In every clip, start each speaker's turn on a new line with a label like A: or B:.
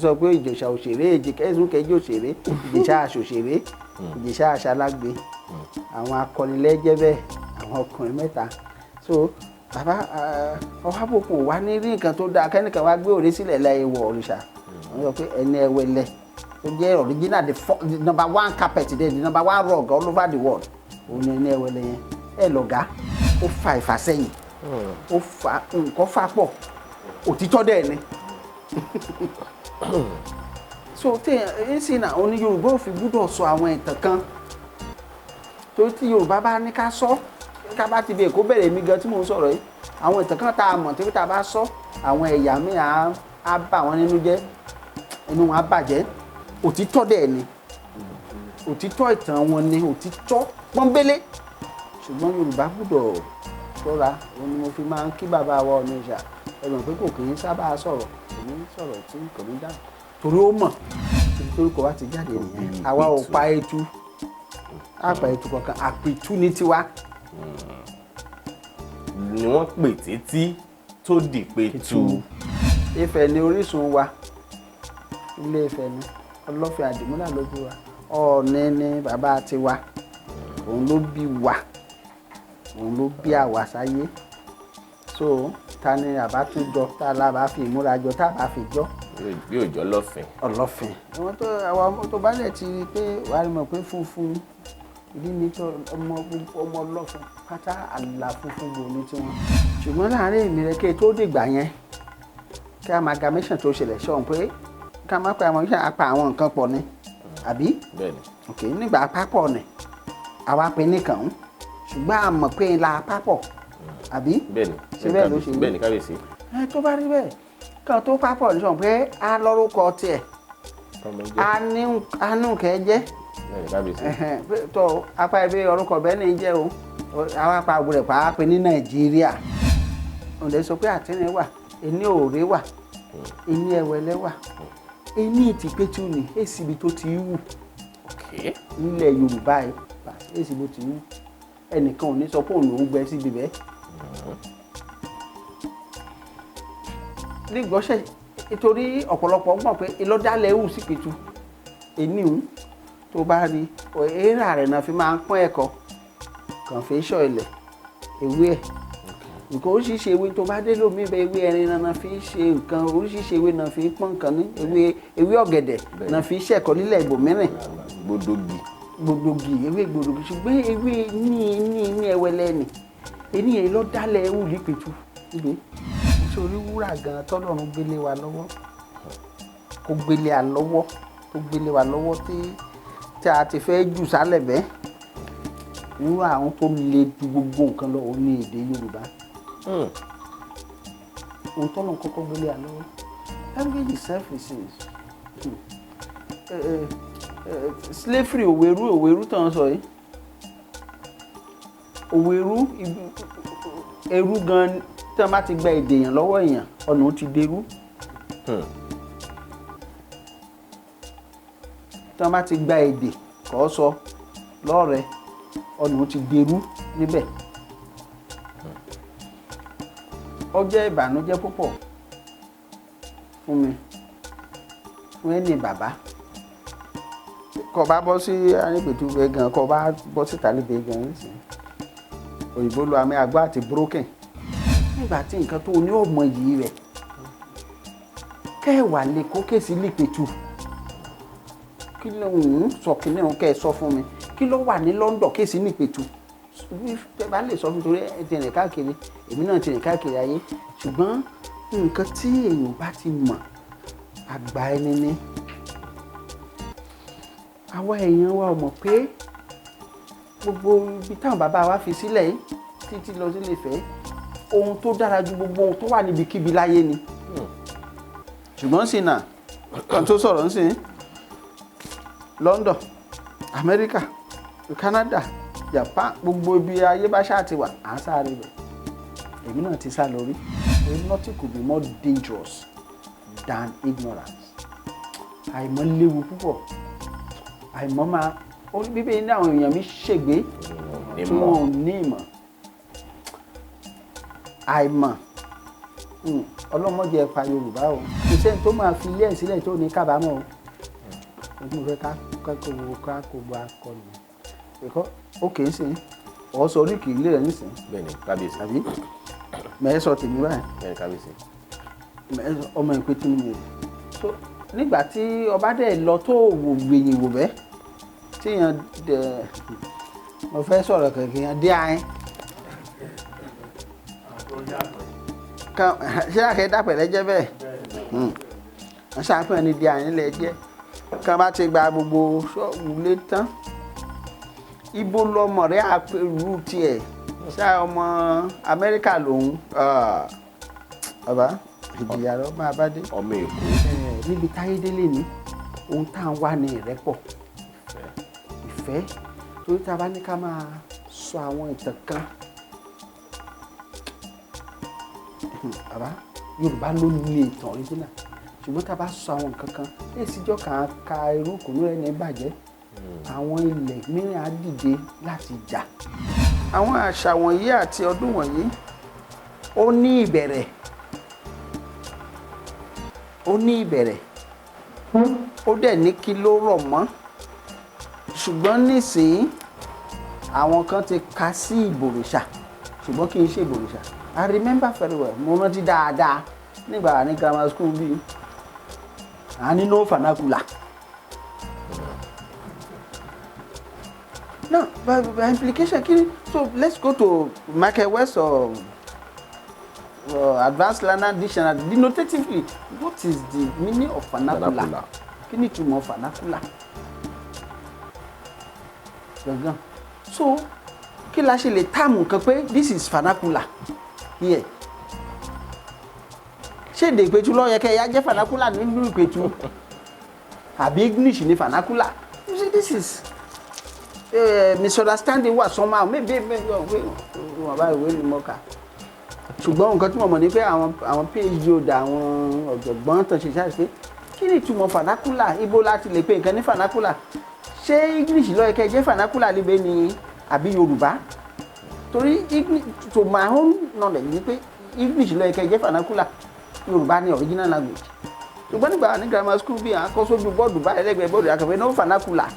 A: sọ pé Ìjẹ̀ṣà òṣèré èjìkẹ́sùnkẹ́jì òṣèré Ìjẹ̀ṣà àṣòṣèré Ìjẹ̀ṣà àṣàlágbé àwọn akọnilẹ́jẹ́ bẹ́ẹ̀ àwọn ọkùnrin mẹ́ta so bàbá ọ̀hábòkun wà ní rí nǹkan tó dáa kẹ́nìkan wá gbé òré sílẹ̀ láyé wọ òrìṣà wọ́n sọ pé ẹni ẹwẹ́lẹ́ tó jẹ́ original the number one carpet there the number one rug all over the world òun ni ẹni ẹwẹ́lẹ́ yẹn ẹ lọ̀gá ó fa ìfàsẹ́yìn ó fa nǹkan fà pọ̀ òtítọ́ dẹ̀ ni so téèyàn sì náà oní Yorùbá ò fi gbúdọ̀ sọ àwọn ìtàn kan tó tí Yorùbá bá ní ká sọ ká bá ti bí Èkó bẹ̀rẹ̀ mi gan tí mò ń sọ̀rọ̀ yìí àwọn ìtàn kan tá a mọ̀ tí tá a bá sọ àwọn ẹ̀yà míì á bà wọ́n nínú jẹ́ inú wọn á bàjẹ́ òtítọ́ dẹ̀ ni òtítọ́ ìtàn wọn ni òtítọ́ pọ́nbélé ṣùgbọ́n Yorùbá gbúdọ̀ ṣọ́ra òun ni mo fi máa ń kí bàbá wa Ọ̀nìṣà ẹ̀rọ pé kò kì í sábà sọ̀rọ̀ kò ní sọ̀rọ̀ tí kò ní dáhùn torí ó mọ̀ torí kò wá ti jáde nìyẹn àwa ò pa etu àpà etu kankan àpètú ní tiwa.
B: ni wọ́n pè títí tó di Ìpètù.
A: Ifẹ̀ ni orísun wa Ilé Ifẹ̀ ni Ọlọ́fin Àdìmúlà ló bí wa Ọọ̀ni ni bàbá tiwa òun ló bí wa òun ló bí àwa sáyé so ta ni àbá tún jọ tá a lábàá fi ìmúra jọ tá a bá fi jọ.
B: bí òjò Ọlọ́fin.
A: Ọlọ́fin àwọn tó àwọn ọmọ tó bá lẹ̀ ti rí i pé wàá rí mọ̀ pé funfun ìdí ni tó ọmọ Ọlọ́fin pátá àlà funfun bò ní tiwọn. ṣùgbọ́n láàárín èmi rẹ̀ kí tó dìgbà yẹn kí amalgamation tó ṣẹlẹ̀ ṣọ̀hún pé ká má pa àwọn iṣẹ́ apá àwọn nǹkan pọ̀ ni àbí.
B: bẹ́ẹ̀ni.
A: ok nígbà apá pọ̀ ni àwa pe nìkan ń ṣùgbọ́n a mọ̀ pé la apá pọ̀ àbí.
B: bẹ́ẹ̀ni
A: ṣe bẹ́ẹ̀ ló ṣe rí.
B: bẹ́ẹ̀ni kábíyèsí.
A: tó bá rí bẹ́ẹ̀ kan tó pápọ̀ ní sọ̀rọ̀ pé a lórúkọ tiẹ̀ a nù kẹ́ jẹ́ tó apá ibi orúkọ bẹ́ẹ̀ ni jẹ́ o àwọn apá àgbèrè pàápàá ní Nàìjíríà òǹdẹ sọ pé àtẹ̀rìn wà ẹni òòrè wà ẹni ẹwẹlẹ́ wà ẹni ìtìpẹ́tù ni èsì ibi tó ti wù nílẹ̀ Yorùbá yìí èsì ibi tó ti wù ẹnìkan ò ní sọ pé òun lòún gbẹ síbi bẹ́ẹ̀. nígbọ́sẹ̀ nítorí ọ̀pọ̀lọpọ̀ mọ̀ pé ìlọ́dálẹ̀ ewu sí Ìpètù ènìhùn tó bá rí èèrà rẹ̀ náà fi máa ń pọ́n ẹ̀kọ́ kàn fi ṣọ́ ilẹ̀ ewé ẹ̀ nǹkan oríṣiríṣi ewé tó bá dé lómi bẹ ewé ẹrin náà fi ṣe nǹkan oríṣiríṣi ewé náà fi pọ́n nǹkan ní ewé ọ̀gẹ̀dẹ̀ náà fi ṣẹ̀kọ́ nílẹ̀ ibòmíràn gbòdògì ewé gbòdògì ṣùgbọ́n ewé ní ẹwẹlẹ́ ni ènìyàn ìlọ́dálẹ̀ ewu ní Ìpètù níbi orí wúrà gan tọ́lọ́run gbélé wa lọ́wọ́ kó gbélé wa lọ́wọ́ tó gbélé wa lọ́wọ́ tí a ti fẹ́ jù sálẹ̀ bẹ́ẹ̀ wúrà àwọn tó le ju gbogbo nǹkan lọ òun ní èdè Yorùbá ohun tọ́lọ́run kọ́kọ́ gbélé wa lọ́wọ́ language itself is slavery òwèrú tán sọ yìí òwèrú ẹrú gan tí wọ́n bá ti gba èdè èèyàn lọ́wọ́ èèyàn ọ̀nà ó ti dẹrú. tí wọ́n bá ti gba èdè kọ́ sọ lọ́rẹ̀ ọ̀nà ó ti dẹrú níbẹ̀. ó jẹ́ ìbànújẹ́ púpọ̀ fún mi fún ẹni bàbá kọ́ bá bọ́ sí Ìpètù bẹ́ẹ̀ gan kọ́ bá bọ́ síta níbẹ̀ gan nísìnyí òyìnbó lo àmì àgbá àti broken nígbà tí nǹkan tó ní ọmọ yìí rẹ̀ kẹwàá lè kó kéèsì l'Ìpètù kí ló ń sọ kí ní òun kẹ́ ẹ sọ fún mi kí ló wà ní London kéèsì l'Ìpètù ẹ bá lè sọ fún torí ẹ ti rìn káàkiri èmi náà ti rìn káàkiri ayé ṣùgbọ́n nǹkan tí èèyàn bá ti mọ̀ àgbà ẹni ní àwa èèyàn wa mọ̀ pé gbogbo ibi táwọn bàbá wa fi sílẹ̀ yìí títí lọ sí Ilé-Ifẹ̀ ohun tó dára ju gbogbo ohun tó wà níbikíbi láyé ni ṣùgbọ́n sí náà kan tó sọ̀rọ̀ ń sìn London America Canada Japan gbogbo ibi ayé bá ṣáà ti wà à ń sáré rẹ̀ èmi náà ti sá lórí nothing could be more dangerous than ignorance àìmọ̀ léwu púpọ̀ àìmọ̀ máa orí bíbélì ní àwọn èèyàn mi ṣègbé tí wọn ò ní ìmọ̀ àìmọ̀ ọlọ́mọdé ẹ̀pà Yorùbá o kò sẹ́ni tó máa fi ilé ẹ̀ sílẹ̀ tó ní kábàámọ̀ o mo fẹ́ ká kó gba akọni ẹ̀kọ́ ó kì í sìn ọ̀ sọ orí kì í lé rẹ̀ nísìn.
B: bẹ́ẹ̀ni kábíyèsí.
A: àbí mẹ́ẹ̀ sọ tèmi báyìí.
B: bẹ́ẹ̀ni kábíyèsí.
A: ọmọ Ìpẹ́tù ni mi so nígbà tí ọba dẹ̀ lọ tó wò gbèyìn wò bẹ́ tíyan dẹ̀ mo fẹ́ sọ̀rọ̀ kẹ̀kẹ́ yẹn dé ayé kan ṣé àkẹ́ dàpẹ̀lẹ́ jẹ́ bẹ́ẹ̀ wọ́n ṣàpẹ́ ní dé ayé nílẹ̀ jẹ́ kan bá ti gba gbogbo ṣọ́ọ̀bù lé tán ibo lọmọ rẹ̀ àpèrú tiẹ̀ ṣá ọmọ Amẹ́ríkà lòun ọba ìjìyà lọ máa bá dé.
B: ọmọ Èkó.
A: níbi táyé délé ni ohun tá à ń wá ní ìrẹ́pọ̀ ìfẹ́ torí tá a bá ní ká máa sọ àwọn ìtàn kan bàbá Yorùbá ló ní ìtàn original ṣùgbọ́n tá a bá sọ àwọn nǹkan kan èsìjọ́ kàn án ka irú kùnú rẹ̀ ní bàjẹ́ àwọn ilẹ̀ mìíràn á dìde láti jà. àwọn àṣà wọ̀nyí àti ọdún wọ̀nyí ó ní ìbẹ̀rẹ̀ ó dẹ̀ ní kí ló rọ̀ mọ́ ṣùgbọ́n nísìnyí àwọn kan ti ka sí ìbòrìṣà ṣùgbọ́n kì í ṣe ìbòrìṣà. I remember very well mo rántí dáadáa nígbà ní grammar school bíi à ní no vernacular. Now by implication kini so let's go to Michael West or advanced learner dictionary denotatively what is the meaning of vernacular kí ni ìtumọ̀ vernacular gangan so kí la ṣe lè táàmù nǹkan pé this is vernacular here ṣé èdè Ìpẹ́tù ló yẹ kẹ́ ẹ yá jẹ́ vernacular nínú Ìpẹ́tù àbí English ní vernacular you see this is misunderstanding wà somehow maybe wọn bá ìwé ni mo kà ṣùgbọ́n nǹkan tí mo mọ̀ ní pé àwọn phd ọ̀dà àwọn ọ̀jọ̀gbọ́n tán ṣe ṣáà pé kí ni ìtumọ̀ vernacular ibo láti lè pe nǹkan ní vernacular ṣé English ló yẹ kẹ́ ẹ jẹ́ vernacular níbẹ̀ ni àbí Yorùbá torí to my own knowledge ni pé English ló yẹ kẹ́ ẹ jẹ́ vernacular Yorùbá ni original language ṣùgbọ́n nígbà ní grammar school bí àwọn akọ́sójú bọ́ọ̀dù bá ẹlẹ́gbẹ̀ẹ́ bọ́ọ̀dù akọ̀fẹ́ no vernacular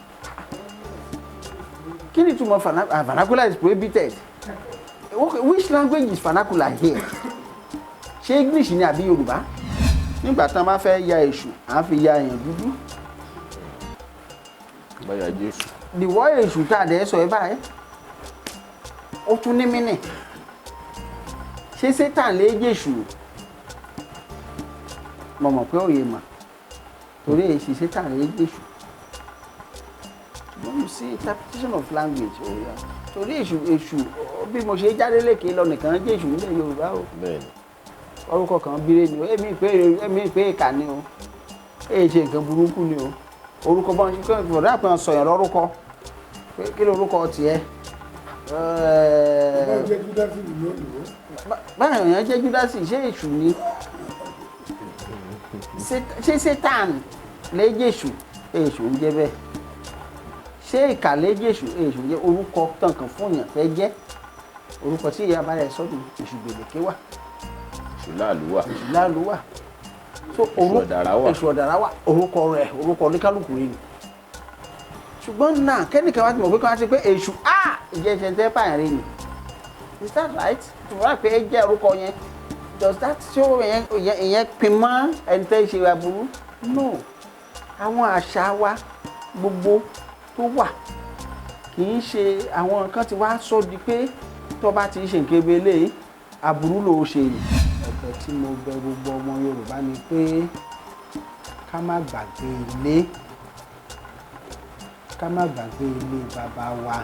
A: kí ni ìtumọ̀ vernacular is prohibited okay, which language is vernacular here ṣé English ni àbí Yorùbá nígbà tí wọ́n bá fẹ́ ya èṣù à ń fi ya èèyàn dúdú
B: báyà Jésù
A: ìwọ èṣù tá a dẹ̀ sọ ẹ báyìí ó tún ní mínì ṣé Satan lè jésù mo mọ̀ pé òye mà torí èsì Satan lè jésù when you see interpretation of language torí èṣù bí mo ṣe jáde lékè lọ nìkan jésù nílẹ̀ Yorùbá o orúkọ kan bírè ni o èmi ìpè ìkà ni o èyí ṣe nǹkan burúkú ni o orúkọ bọ́n ṣe kọ́ ìfọ̀dà pé wọ́n sọ̀yàn lórúkọ kí ló orúkọ tiẹ̀ báyọ̀ yẹn jẹ́ Júdásì ṣé èṣù ni ṣé Satan lè jésù èṣù ń jẹ́ bẹ́ẹ̀ ṣé ìkà lè jésù èṣù ń jẹ́ orúkọ kankan fún yàn fẹ́ jẹ́ orúkọ tí ìyá balẹ̀ sọ́dún èṣù gbèdéke wà èṣù láàlú wà so èṣù ọ̀dàrà wà orúkọ oníkálukú rẹ̀ ni ṣùgbọ́n náà kẹ́nìkan wá ti mọ̀ pé kí wọ́n ti pé èṣù ìjẹ́ ìṣẹ́ tẹ́ pààyàn rẹ̀ ni is that right tó wá pé ẹ jẹ́ orúkọ yẹn does that show ìyẹn pin mọ́ ẹni tẹ́ ṣe aburú no àwọn àṣà wa gbogbo tó wà kì í ṣe àwọn nǹkan tí wàá sọ di pé tó bá ti ṣe nǹkan ebele aburú ló ṣe ni ẹ̀bẹ̀ tí mo bẹ̀ gbogbo ọmọ Yorùbá ni pé ká má gbàgbé ilé ká má gbàgbé ilé bàbá wa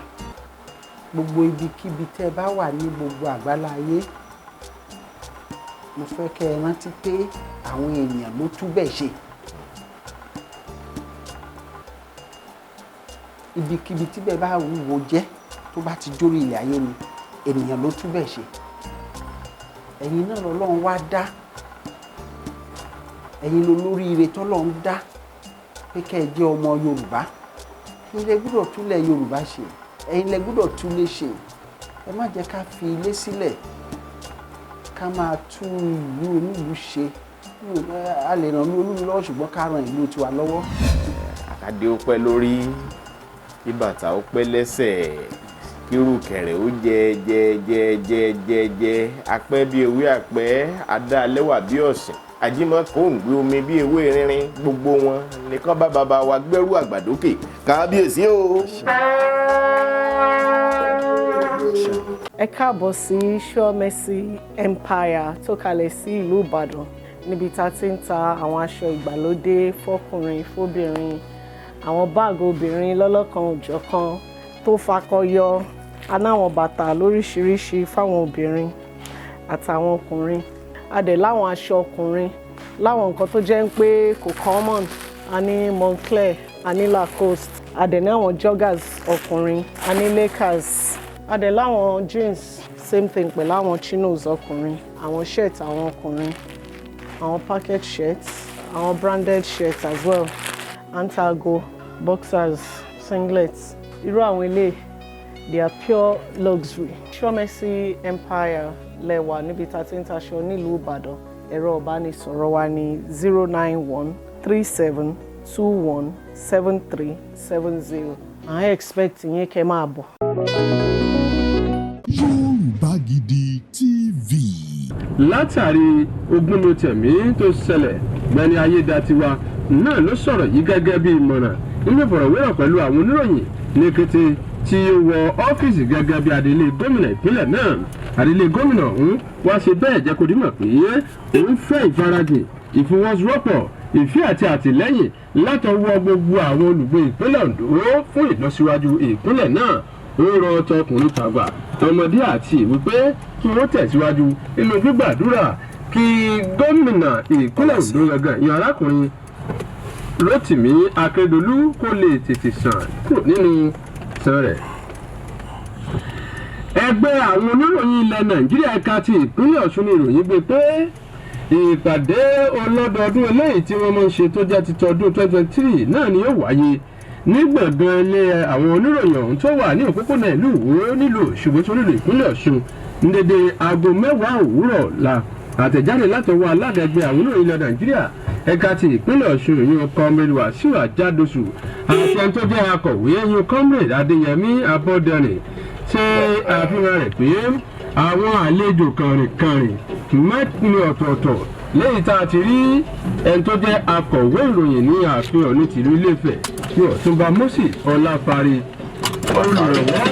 A: gbogbo ibikíbi tẹ́ bá wà ní gbogbo àgbáláyé mo fẹ́ kẹ́ ẹ rántí pé àwọn èèyàn ló túbẹ̀ ṣe ibikíbi tí bẹ́ẹ̀ bá wúwo jẹ́ tó bá ti jórí ilẹ̀ ayé ni ènìyàn ló túbẹ̀ ṣe ẹ̀yin náà lọ́lọ́run wá dá ẹ̀yin ló lóríire tọ́lọ́run dá pé kẹ́ ẹ jẹ́ ọmọ Yorùbá ẹ̀yin lẹ gbọ́dọ̀ túlẹ̀ Yorùbá ṣe ẹ̀yin lẹ gbọ́dọ̀ túlẹ̀ ṣe ẹ má jẹ́ ká fi ilé sílẹ̀ ká máa tún ìlú onílùú ṣe a lè ràn ìlú olúlu lọ́wọ́ ṣùgbọ́n ká ran ìlú tiwa lọ́wọ́.
B: Àkàdé ó pẹ́ lórí kí bàtà ó pẹ́ lẹ́sẹ̀ kírù kẹ̀rẹ̀ ó jẹ apẹ́ bí ewé àpẹ́ adá lẹ́wà bí ọ̀sìn ajímọ́ kò ń gbé omi bí ewé rinrin gbogbo wọn nìkan bá bàbá wa gbẹ́rù àgbàdókè kábíyèsí o.
C: Ẹ káàbọ̀ sí Show Empire tó kalẹ̀ sí ìlú Ìbàdàn níbi tá a ti ń ta àwọn aṣọ ìgbàlódé fọ́kùnrin fóbìnrin àwọn báàgì obìnrin lọ́lọ́kan òjọ̀kan tó fakọyọ anáwọn bàtà lóríṣiríṣi fáwọn obìnrin àtàwọn ọkùnrin a dẹ̀ láwọn aṣọ ọkùnrin láwọn nǹkan tó jẹ́ pé kò common a ní Moncler a ní Lacoste a dẹ̀ ní àwọn joggers ọkùnrin a ní Lakers a dẹ̀ láwọn jeans same thing pẹ̀lú àwọn chinos ọkùnrin àwọn shirt àwọn ọkùnrin àwọn packet shirts àwọn branded shirts as well antago boxers singlets irú àwọn ilé they are pure luxury. Show Empire lẹ́wà níbi tá a ti ń taṣọ nílùú Ìbàdàn ẹ̀rọ ìbánisọ̀rọ̀ wa ní 09137217370 I expect yín kẹ́ máa bọ̀.
D: Yorùbá Gidi TV.
E: Látàrí ogúnlótẹ̀mí tó ṣẹlẹ̀ Gbẹ́ni Ayédatiwa náà ló sọ̀rọ̀ yìí gẹ́gẹ́ bí ìmọ̀ràn nínú ìfọ̀rọ̀wérọ̀ pẹ̀lú àwọn oníròyìn ní kété tí ó wọ ọ́fíìsì gẹ́gẹ́ bí adelé gómìnà ìpínlẹ̀ náà. Adelé gómìnà ọ̀hún wá ṣe bẹ́ẹ̀ jẹ́ kó dímọ̀ pé òun fẹ́ ìfarajìn ìfọwọ́sowọ́pọ̀ ìfẹ́ àti àtìlẹ́yìn látọwọ́ gbogbo àwọn olùgbé ìpínlẹ̀ Ondo fún ìlọsíwájú ìpínlẹ̀ náà. Ó rọ tọkùnrin tàgbà tọmọdé àti ìwé pé kí wọ́n tẹ̀síwájú nínú gbígbàdúrà kí gómìnà ìpínlẹ̀ Ondo gangan ìyẹn arákùnrin Rotimi Akeredolu kó lè tètè sàn kúrò nínú sàn rẹ̀. Ẹgbẹ́ àwọn oníròyìn ilẹ̀ Nàìjíríà ẹ̀ka ti ìpínlẹ̀ Ọ̀ṣun ní ìròyìn gbé pé ìpàdé ọlọ́dọọdún eléyìí tí wọ́n máa ń ṣe tó jẹ́ ti tọdún 2023 náà ni yóò wáyé ní gbọ̀ngàn ilé àwọn oníròyìn ọ̀hún tó wà ní òpópónà ìlú Ìwó nílùú Òṣogbo tó nílùú ìpínlẹ̀ Ọ̀ṣun ní dédé aago 10 òwúrọ̀ la àtẹ̀jáde látọwọ́ alága ẹgbẹ́ àwọn oníròyìn ilẹ̀ Nàìjíríà ẹ̀ka ti ìpínlẹ̀ Ọ̀ṣun ìyún Comrade Wasiu Ajadosu àti ẹni tó jẹ́ akọ̀wé ìyún Comrade Adéyẹmí Abọ́dẹrìn ṣe àfihàn rẹ̀ pé àwọn àlejò kànrìnkànrìn mẹ́rin ọ̀tọ̀ọ̀tọ̀ lẹ́yìn tá a ti rí ẹni tó jẹ́ akọ̀wé ìròyìn ní ààfin Ọ̀ọ̀ni tìlú Ilé-Ifẹ̀ ní Ọ̀túnba Moses Ọláparí olùrànwọ́.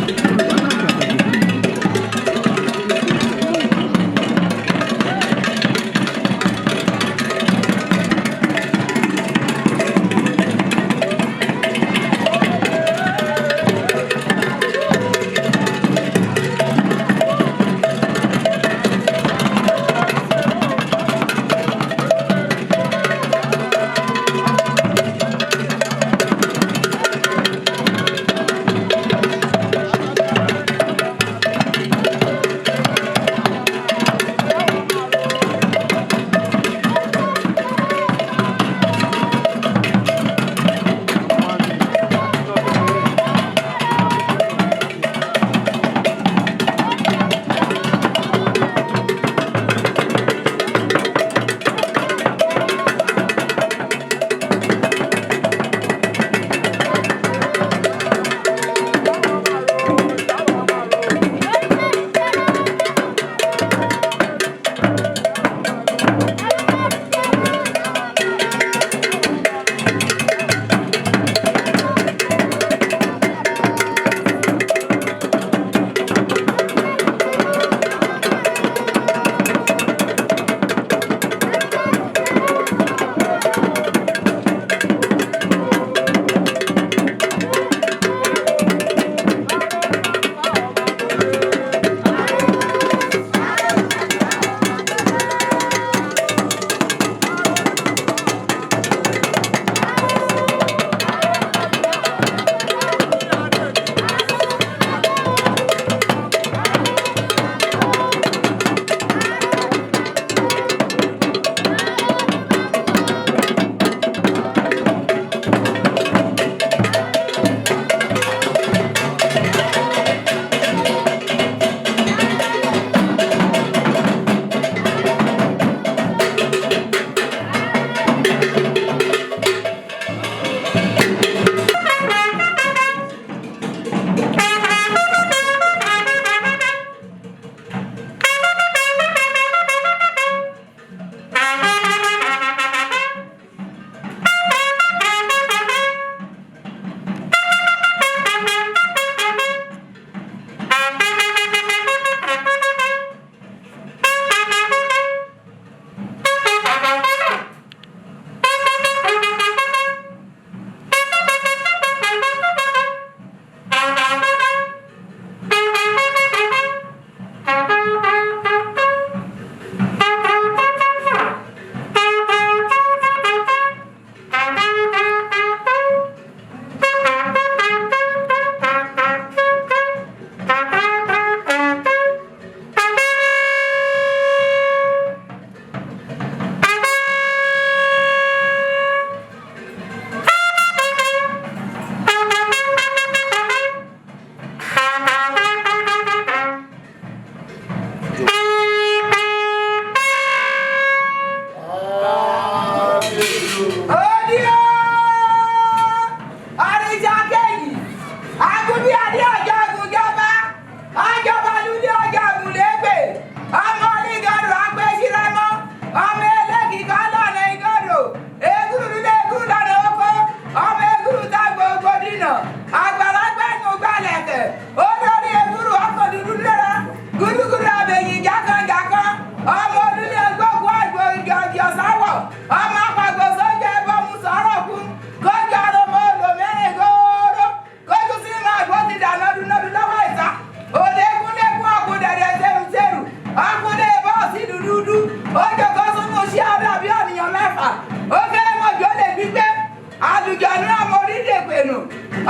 F: nù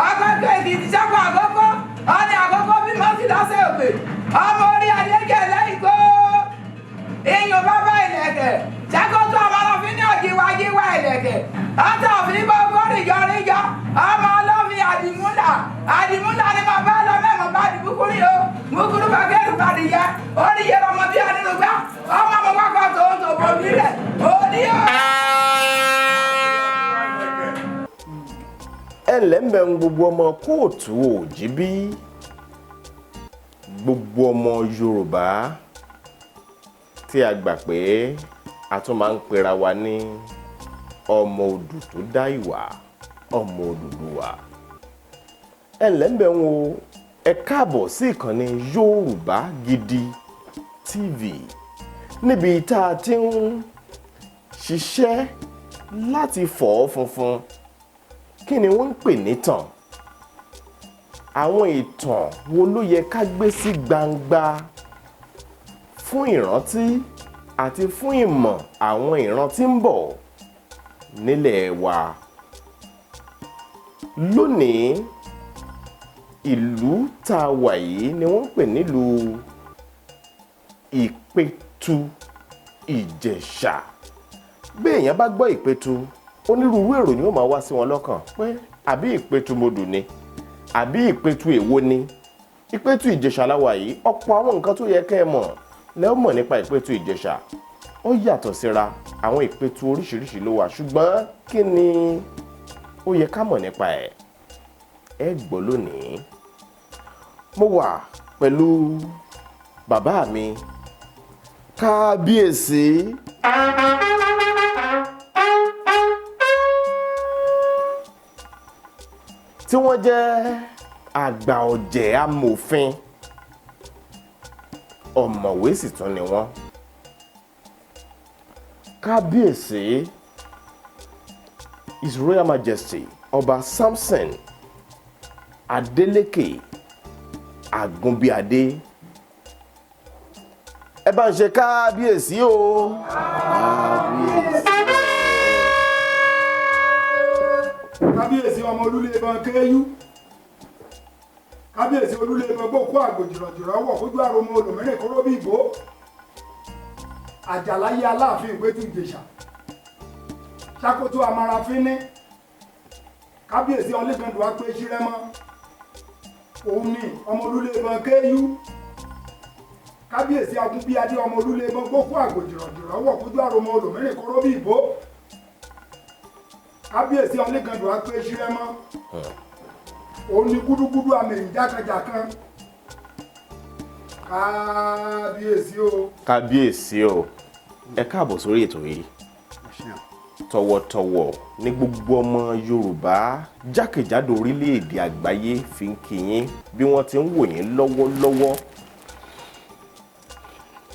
F: àkókò Èkìtì sẹ́kọ̀ àkókò ọ̀nì àkókò bí mo ti lọ́sẹ̀ òkè ọmọ orí adéjẹ lẹ́yìn kó iyùn bàbá ìlẹ̀kẹ̀ sẹ́kọ̀tù ọmọ ọlọ́fin ní òjìwájíwá ìlẹ̀kẹ̀ ọ̀tọ̀ òfin gbogbo rìjọrìjọ ọmọ ọlọ́fin àdìmúlà ni bàbá ọlọ́mẹ́mọ̀ bá di búkúrú yìí o búkúrú bàgẹ́rù bàdìyẹ oníyẹ ọmọ bí ọdínlùgbà ọmọ ọmọ wákọ̀ tó ń tòbó nílẹ̀ oníyẹ.
B: ẹlẹ́mẹ̀ ń gbogbo ọmọ kóòtù òjìbí gbogbo ọmọ Yorùbá tí a gbà pé a tún máa ń pera wa ní ọmọ odù tó dá ìwà ọmọ Odùduwà ẹlẹ́mẹ̀ ń wo ẹ káàbọ̀ sí ìkànnì Yorùbá Gidi TV níbi tá a ti ń ṣiṣẹ́ láti fọ̀ ọ́ funfun. Kí ni wọ́n ń pè nítàn? Àwọn ìtàn wo ló yẹ ká gbé sí gbangba fún ìrántí àti fún ìmọ̀ àwọn ìran tí ń bọ̀ nílẹ̀ wa? Lónìí ìlú tá a wà yìí ni wọ́n ń pè nílùú Ìpẹ̀tù Ìjẹ̀ṣà. Bí èèyàn bá gbọ́ Ìpẹ̀tù onírúurú èrò ni ó máa wá sí wọn lọ́kàn pé àbí Ìpetumodu ni àbí Ìpetu èwo ni Ìpetu Ìjẹ̀ṣà la wà yìí. Ọ̀pọ̀ àwọn nǹkan tó yẹ kẹ́ ẹ mọ̀ lẹ́ ó mọ̀ nípa Ìpetu Ìjẹ̀ṣà ó yàtọ̀ síra. Àwọn Ìpetu oríṣiríṣi ló wà ṣùgbọ́n kí ni ó yẹ ká mọ̀ nípa ẹ̀ ẹ gbọ́ lónìí. Mo wà pẹ̀lú bàbá mi Kábíyèsí tí wọ́n jẹ́ àgbà ọ̀jẹ̀ amòfin ọ̀mọ̀wé sì tún ni wọ́n. Kábíyèsí His Royal Majesty Ọba Samson Adeleke Agunbíadé. Ẹ bá ń ṣe kábíyèsí o.
G: Kábíyèsí ọmọ olúlé ìbọn kéyú, kábíyèsí olúlé ìbọn gbòkú àgbòjìrọ̀jìrọ̀ wọ̀ kójú àròmọ olùmírìn kóró bí ìbò, àjàláyé aláàfin Ìpẹ̀tù Ìjẹ̀ṣà, ṣàkóso amarafínní, kábíyèsí ọlẹ́gàndù apẹ́ṣírẹ́mọ́, òun ni ọmọ olúlé ìbọn kéyú, kábíyèsí Agunbíadé ọmọ olúlé ìbọn gbòkú àgbòjìrọ̀jìrọ̀ wọ̀ kójú àròmọ olùmírìn kóró bí ìbò, kábíyèsí ọlẹ́gàndù apẹ́ṣírẹ́mọ́, òun ni gúdúgúdú àmẹ̀yìn jákàjàkan. Kábíyèsí o.
B: Kábíyèsí o. Ẹ káàbọ̀ sórí ètò yìí. Tọ̀wọ̀tọ̀wọ̀ ní gbogbo ọmọ Yorùbá jákèjádò orílẹ̀-èdè àgbáyé fi ń kí yín bí wọ́n ti ń wò yín lọ́wọ́lọ́wọ́.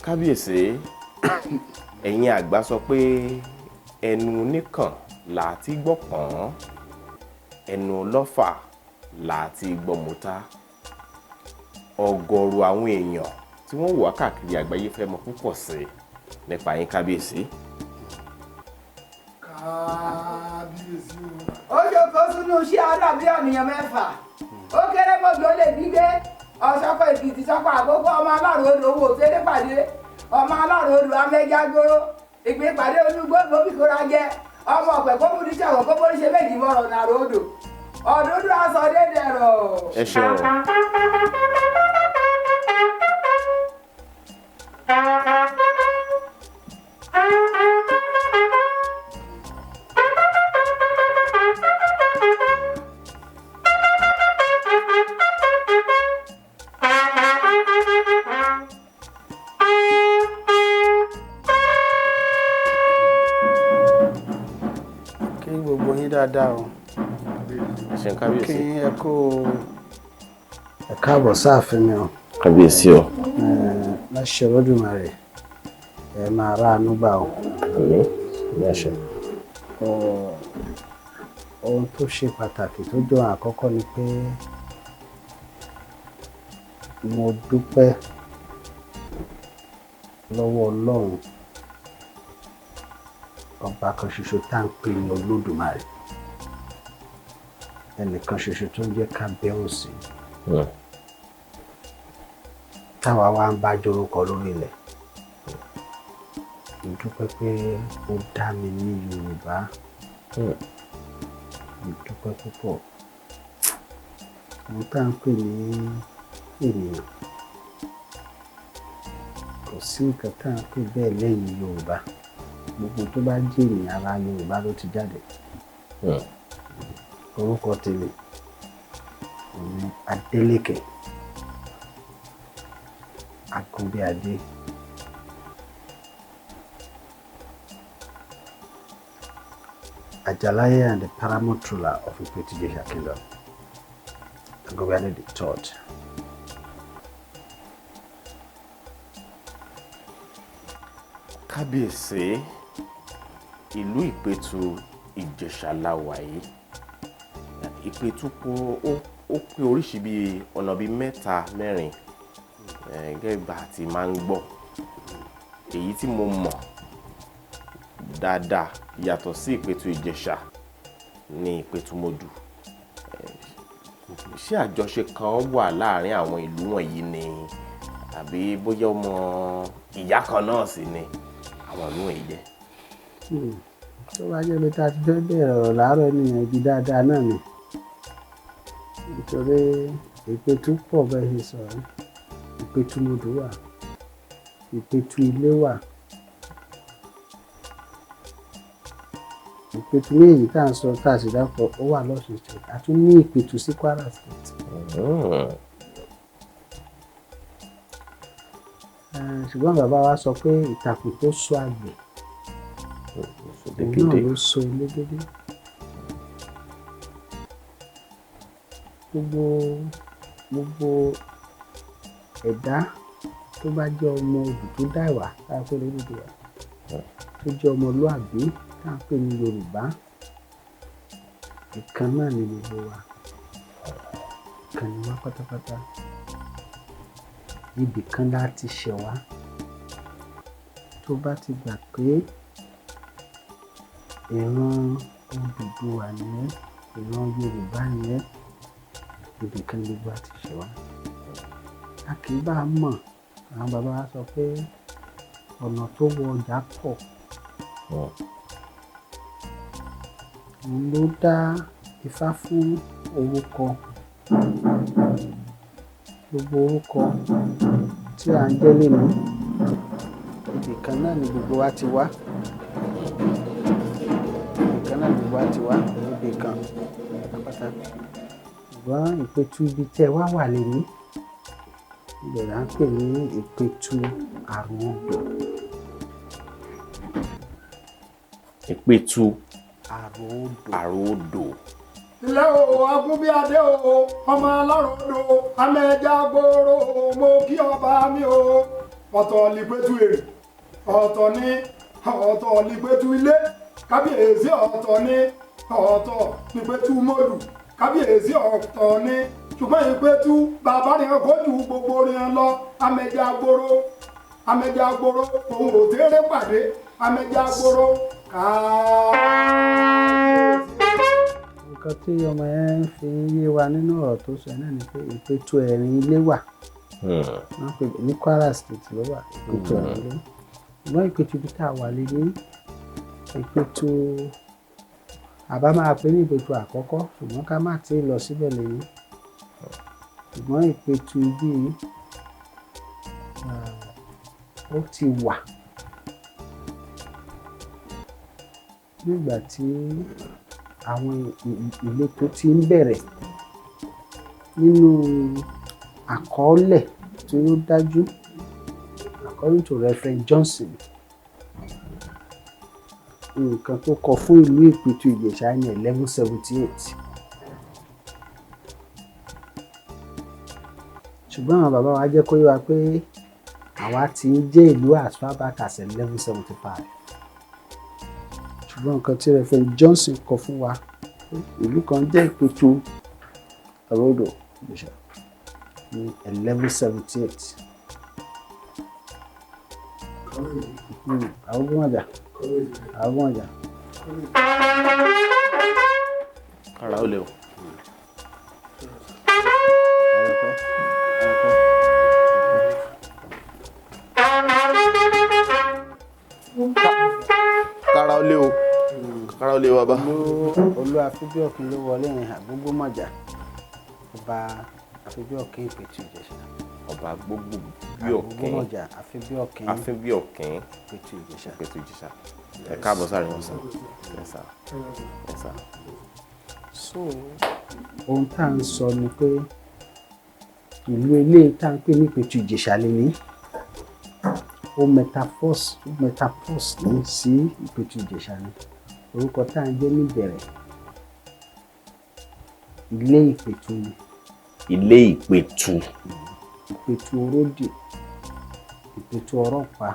B: Kábíyèsí ẹ̀yin àgbà sọ pé ẹnu oníkàn láti gbọ́ pọ̀n, ẹnu ọlọ́fà láti gbọ́ mọ́tá. Ọ̀gọ̀rọ̀ àwọn èèyàn tí wọ́n wà káàkiri àgbáyé fẹ́ mọ̀ púpọ̀ sí nípa yín kábíyèsí.
G: Kábíyèsí o.
F: Ó jókòó sínú iṣẹ́ àdàbí ènìyàn mẹ́fà ó kéré mọ́jọ́ lè gbígbé ọ̀ṣọ́kọ̀ Èkìtì sọ́kọ̀ àkókò ọmọ aláàrọ̀ odò owó òtẹ́lẹ̀ pàdé ọmọ aláàrọ̀ odò amẹ́jágbóró ìgbé pàdé olúgbòǹgbò bíkóra jẹ ọmọ ọ̀pẹ̀ kó mú níṣẹ́ àwọn kó mórí ṣe méjì mọ́rọ̀ nàró odò ọ̀dúndún aṣọ dédèrò.
B: Ẹ ṣeun.
A: Kí gbogbo yín dáadáa o.
B: Ṣé kábíyèsí?
A: Kí ẹ kó ẹ káàbọ̀ sáàfin mi o.
B: Kábíyèsí o.
A: Láṣẹ Olódùmarè ẹ máa ráàánú gbà o.
B: Láṣẹ.
A: Ohun tó ṣe pàtàkì tó jọ àkọ́kọ́ ni pé mo dúpẹ́ lọ́wọ́ Ọlọ́run ọba kan ṣoṣo tá à ń pè ní Olódùmarè
H: ẹnìkan ṣoṣo tó ń jẹ́ kábíyèsí táwa wá ń bá jorúkọ lórí ilẹ̀. Mo dúpẹ́ pé ó dá mi ní Yorùbá. Mo dúpẹ́ púpọ̀. Mo tá ń pè ní ènìyàn. Kò sí nǹkan tá ń pè bẹ́ẹ̀ lẹ́yìn Yorùbá. Gbogbo tó bá jẹ́ ènìyàn ara Yorùbá ló ti jáde. Orúkọ tèmi ni Adélékè Agúnbíadé. Ajalaye and the paramount ruler of Ipetu Ijesa Kingdom. Agúnbíadé the third.
B: Kábíyèsí, ìlú Ìpẹ́tù Ìjẹ̀ṣà wà yìí. Ìpẹ́tù ó pé oríṣi bíi ọ̀nà bíi mẹ́ta mẹ́rin gẹ́gẹ́ bá ti máa ń gbọ́. Èyí tí mo mọ̀ dáadáa yàtọ̀ sí Ìpẹ́tù Ìjẹ̀ṣà ní Ipetumodu. Ṣé àjọṣe kan wà láàárín àwọn ìlú wọ̀nyí ni àbí bóyá ọmọ ìyá kan náà sì ni àwọn ìlú wọ̀nyí jẹ́?
H: Tó bá jẹ́ pé tá a ti fẹ́ bẹ̀rẹ̀ ọ̀rọ̀ láàárọ̀ ènìyàn ibi dáadáa náà ni. Nítorí Ìpẹ́tù pọ̀ bẹ́ẹ̀ ṣe sọ̀rọ̀. Ipetumodu wà, Ìpẹ́tù ilé wà. Ìpẹ́tù méjì tá à ń sọ tá a sì dápọ̀ ó wà lọ́sùn state. A tún ní Ìpẹ́tù sí Kwara state. Ṣùgbọ́n bàbá wa sọ pé ìtàkùn tó so àgbẹ̀ òun náà ló so elégédé. Gbogbo ẹ̀dá tó bá jẹ́ ọmọ odù tó dá ìwà tá a pè ní Odùduwà, tó jẹ́ ọmọlúàbí tá a pè ní Yorùbá, ìkan náà ni gbogbo wa, ìkan ni wá pátápátá. Ibì kan láti ṣẹ̀ wá. Tó bá ti gbà pé ìran Odùduwà nìyẹn, ìran Yorùbá nìyẹn, ibì kan gbogbo àti ṣẹ̀ wá. A kì í bá a mọ̀. Àwọn bàbá wa sọ pé ọ̀nà tó wọ ọjà pọ̀. Òun ló dá Ifá fún orúkọ. Gbogbo orúkọ tí à ń jẹ́ lénìí, ibì kan náà ni gbogbo wa ti wá. Ibì kan náà ni gbogbo wa ti wá, ibì kan pátápátá. Ṣùgbọ́n Ìpẹ́tù ibi tẹ́ wá wà lénìí, ibẹ̀ là ń pè ní Ìpẹ́tù Àròodò.
B: Ìpẹ́tù
H: Àròodò.
G: Ilé o Agúnbíadé o, ọmọ aláròdò, amẹ́jà gbòòrò, mo kí ọba mi o. Ọ̀tọ̀ l'Ìpẹ́tù èrè, ọ̀tọ̀ l'Ìpẹ́tù ilé, kábíyèsí ọ̀tọ̀ l'Ìpẹ́tumodu, kábíyèsí ọ̀tọ̀ ni. Ṣùgbọ́n Ìpẹ́tù bàbá rẹ̀ kó ju gbogbo rẹ̀ lọ, amẹ́jà gbòòrò, òun ò tẹ́rẹ́ pàdé, amẹ́jà gbòòrò
H: Nǹkan tí ọmọ yẹn fi yé wa nínú ọ̀rọ̀ tó sọ náà ni pé Ìpẹ́tù ẹ̀rin ilé wà. Wọ́n pè ní Kwara state ló wà, Ìpẹ́tù ẹ̀rin ilé. Ṣùgbọ́n Ìpẹ́tù ibi tá a wà lé ní Ìpẹ́tù, àbá máa pè ní Ìpẹ́tù àkọ́kọ́, ṣùgbọ́n ká má tí ì lọ síbẹ̀ lẹ́yìn. Ṣùgbọ́n Ìpẹ́tù ibi ó ti wà nígbà tí àwọn ìletò ti ń bẹ̀rẹ̀ nínú àkọọ́lẹ̀ tí ó dájú, according to Reverend Johnson, nǹkan tó kọ fún ìlú Ìpẹ́tù Ìjẹ̀ṣà ní 1178. Ṣùgbọ́n àwọn bàbá wa jẹ́ kó yé wa pé àwa ti ń jẹ́ ìlú as far back as 1175. Ṣùgbọ́n nǹkan tí Reverend Johnson kọ fún wa, ìlú kan jẹ́ Ìpẹ́tù Àròodò Ìjẹ̀ṣà ní 1178. Àwọn ọjà.
B: Kára ó lè o. kára ó lé o kára ó lé wa bá.
H: olú àfibíọ̀kín ló wọlé yẹn àgbógbó mọ̀jà ọba àfibíọ̀kín Ìpẹ̀tù Ìjẹ̀ṣà.
B: ọba gbogbo bíọ̀kín
H: mọ̀jà àfibíọ̀kín
B: Ìpẹ̀tù Ìjẹ̀ṣà. ẹ káàbọ̀ sáré wọn sàn. ẹ sà.
H: so ohun tá à ń sọ ni pé ìlú eléyìí tá à ń pè ní Ìpẹ̀tù Ìjẹ̀ṣà lè ní ó metaphors ní sí Ìpẹ̀tù Ìjẹ̀ṣà ni orúkọ tá à ń jẹ́ níbẹ̀rẹ̀ ilé Ìpẹ̀tù ni.
B: ilé Ìpẹ̀tù.
H: Ìpẹ̀tù Oródì, Ìpẹ̀tù Ọ̀rọ̀pá,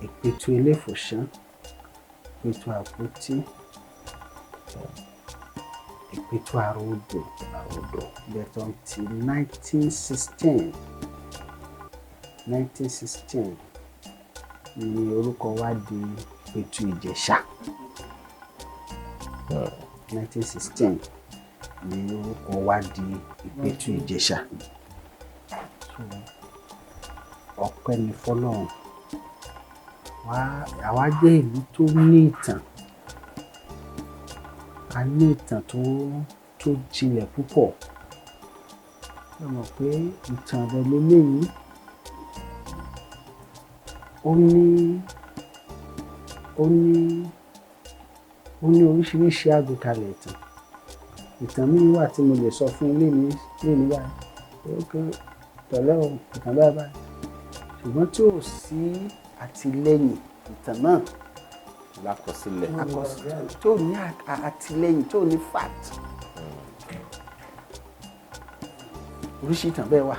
H: Ìpẹ̀tù Eléfòṣán, Ìpẹ̀tù Àpótí, Ìpẹ̀tù Àròdò but until 1916 ni orúkọ wa di Ìpẹ̀tù Ìjẹ̀ṣà. 1916 ni orúkọ wa di Ìpẹ̀tù Ìjẹ̀ṣà. ọpẹ́ ni fọ́lọ́run àwa jẹ́ ìlú tó ní ìtàn a ní ìtàn tó jinlẹ̀ púpọ̀ ẹ mọ̀ pé ìtàn rẹ̀ lélẹ́yìí ó ní oríṣiríṣi àgbékalẹ̀ ìtàn mi wà tí mo lè sọ fún ilé mi báyìí ó tọ̀lẹ́ o ìtàn báyìí ṣùgbọ́n tí ò sí àtìlẹ́yìn ìtàn náà
B: lákọsílẹ̀
H: tí ò ní àtìlẹ́yìn tí ò ní fact oríṣi ìtàn bẹ́ẹ̀ wà.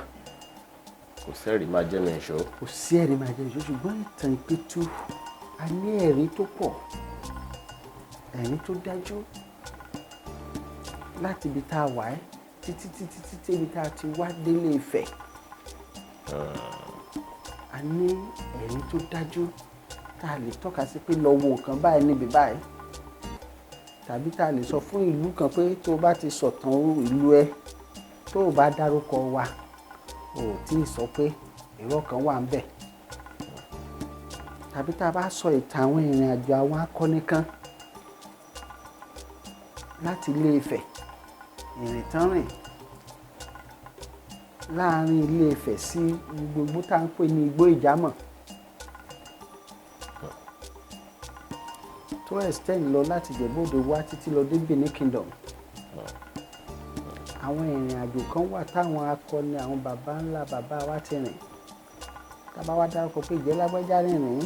B: kò sẹ́rìí máa jẹ́ mi ìṣó.
H: kò sí ẹ̀rí máa jẹ́ mi ìṣó ṣùgbọ́n ìtàn Ìpẹ̀tù a ní ẹ̀rí tó pọ̀ ẹ̀rí tó dájú láti ibi tá a wà ẹ́ títí ibi tá a ti wá délé Ifẹ̀ a ní ẹ̀rí tó dájú tá a lè tọ́ka sí pé lọ wo nǹkan báyìí níbi báyìí tàbí tá a lè sọ fún ìlú kan pé tó o bá ti sọ̀tàn ìlú ẹ tó o bá dárúkọ wa o ò tí ì sọ pé irọ́ kan wà ń bẹ̀ tàbí tá a bá sọ ìtàn àwọn ìrìn àjò àwọn akọni kan láti Ilé Ifẹ̀ ìrìn tán rìn láàrin Ilé Ifẹ̀ sí gbogbo tá à ń pè ní igbó Ìjámọ̀ tó extend lọ láti Ìjẹ̀bú-Òde wá títí lọ dé Benin Kingdom àwọn ìrìn àjò kan wà táwọn akọni àwọn baba ńlá bàbá wa ti rìn tábà wá dárúkọ pé ìjẹ́ lágbájá rìnrìn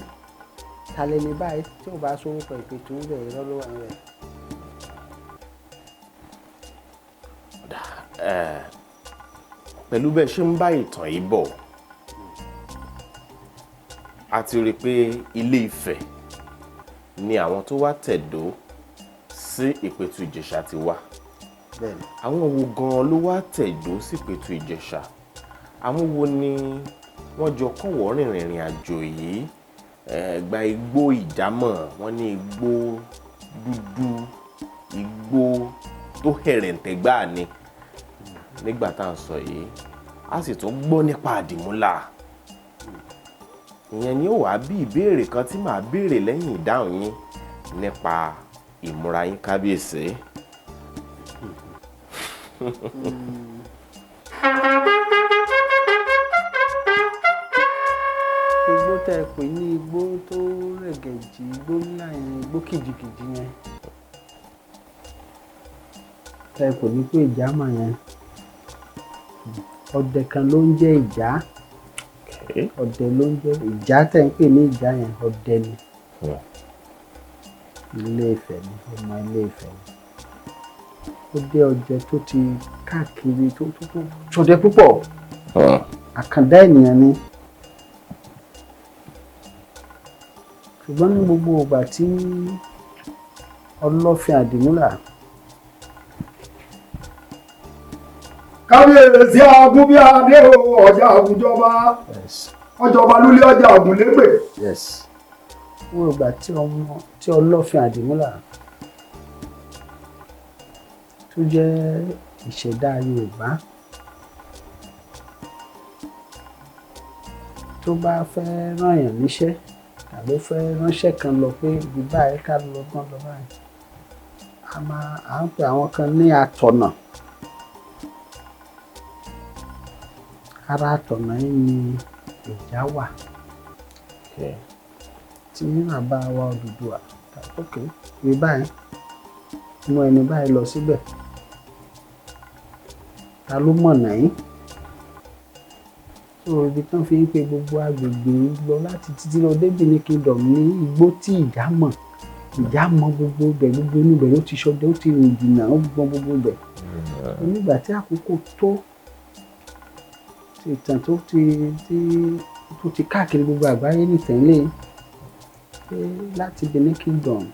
H: ta lẹni báyìí tí ò bá sórúkọ Ìpẹ̀tù ń bẹ̀ irọ́ ló wà ń bẹ̀.
B: pẹ̀lú bẹ́ẹ̀ ṣe ń bá ìtàn yìí bọ̀ a ti rí i pé Ilé Ifẹ̀ ni àwọn tó wá tẹ̀dó sí Ìpẹ̀tù Ìjẹ̀ṣà ti wá àwọn wo gan-an ló wá tẹ̀dó sí Ìpẹ̀tù Ìjẹ̀ṣà àwọn wo ni wọ́n jọ kọ́wọ́ rìnrìn àjò yìí gba igbó Ìjámọ̀ wọ́n ní igbó dúdú igbó tó hẹ̀rẹ̀ǹtẹ̀ gbáà ni nígbà tá à ń sọ yìí a sì tún gbọ́ nípa àdìmúlà ìyẹn ni ó wàá bí ìbéèrè kan tí màá béèrè lẹ́yìn ìdáhùn yín nípa ìmúra yín kábíyèsí.
H: igbó tẹ́ ẹ pè ní igbó tó rẹ̀gẹ̀jì igbó ńlá yẹn igbó kìjìkìjì yẹn tẹ́ ẹ pè ní pé Ìjámọ̀ yẹn ọdẹ kan ló ń jẹ́ Ìjá ọdẹ ló ń jẹ́ Ìjá tẹ́ ń pè ní Ìjá yẹn ọdẹ ni Ilé Ifẹ̀ ni ọmọ Ilé Ifẹ̀ ni ó jẹ́ ọdẹ tó ti káàkiri tó ṣọdẹ púpọ̀ àkàndá ènìyàn ni ṣùgbọ́n ní gbogbo ìgbà tí Ọlọ́fin Àdìmúlà
G: kábíyèsí agun bí adé o ọjà àgùnjọba ọjọba lúlé ọjà àgùn lépè.
H: wọ́n ìgbà tí Ọlọ́fin Àdìmúlà tó jẹ́ ìṣẹ̀dá Yorùbá tó bá fẹ́ rán èèyàn níṣẹ́ tàbí fẹ́ ránṣẹ́ kan lọ pé ibi báyìí ká lọ gbọ́n lọ báyìí à ń pè àwọn kan ní atọ̀nà. Ara atọ̀nà yìí ni ìjà wà tí bàbá wa Odùduwà ókè ibi báyìí mú ẹni báyìí lọ síbẹ̀ ta ló mọ̀nà yín so ibi tán fi ń pe gbogbo agbègbè lọ láti títí lọ dé Benin Kingdom ní igbó tí ìjà mọ̀ gbogbo ibẹ̀ gbogbo inú ibẹ̀ ló ti ṣọdẹ ó ti rìn jìnnà ó gbọ́n gbogbo ibẹ̀ nígbà tí àkókò tó ìtàn tó ti káàkiri gbogbo àgbáyé nìtẹ̀lé láti Benin Kingdom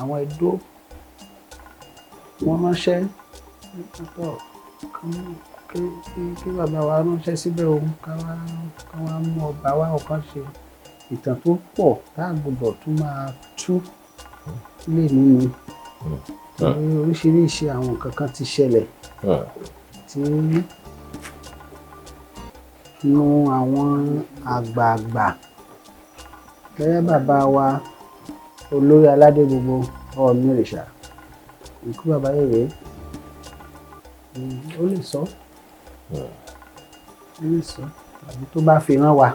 H: àwọn Ẹdó wọ́n ránṣẹ́ kí bàbá wa ránṣẹ́ síbẹ̀ òun ká wá mú ọba wa ọ̀kan ṣe ìtàn tó pọ̀ tá a gbọ́dọ̀ tún máa tú lè nínú oríṣiríṣi àwọn nǹkan kan ti ṣẹlẹ̀ tí inú àwọn àgbààgbà gẹ́gẹ́ bàbá wa olórí aládé gbogbo Ọọ̀ni Ìrìṣà ikú bàbá yèrè ó lè sọ àbí tó bá fi rán wa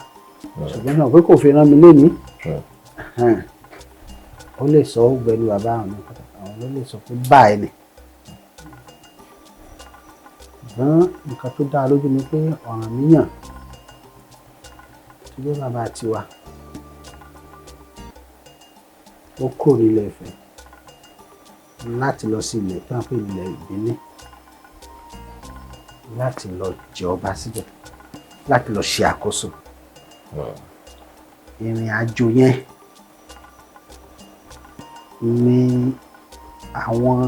H: ṣùgbọ́n náà pé kò fi rán mi lénìí ó lè sọ ó gbẹnu bàbá àwọn ló lè sọ pé báyìí ni ṣùgbọ́n nǹkan tó dáa lójú ni pé Ọ̀rànmíyàn tó jẹ́ bàbá tiwa ó kò nílẹ̀ Ifẹ̀ láti lọ sí ilẹ̀ tó ń pè nílẹ̀ Ìbíní láti lọ jẹ ọba síbẹ̀ láti lọ ṣe àkóso ìrìn àjò yẹn ni àwọn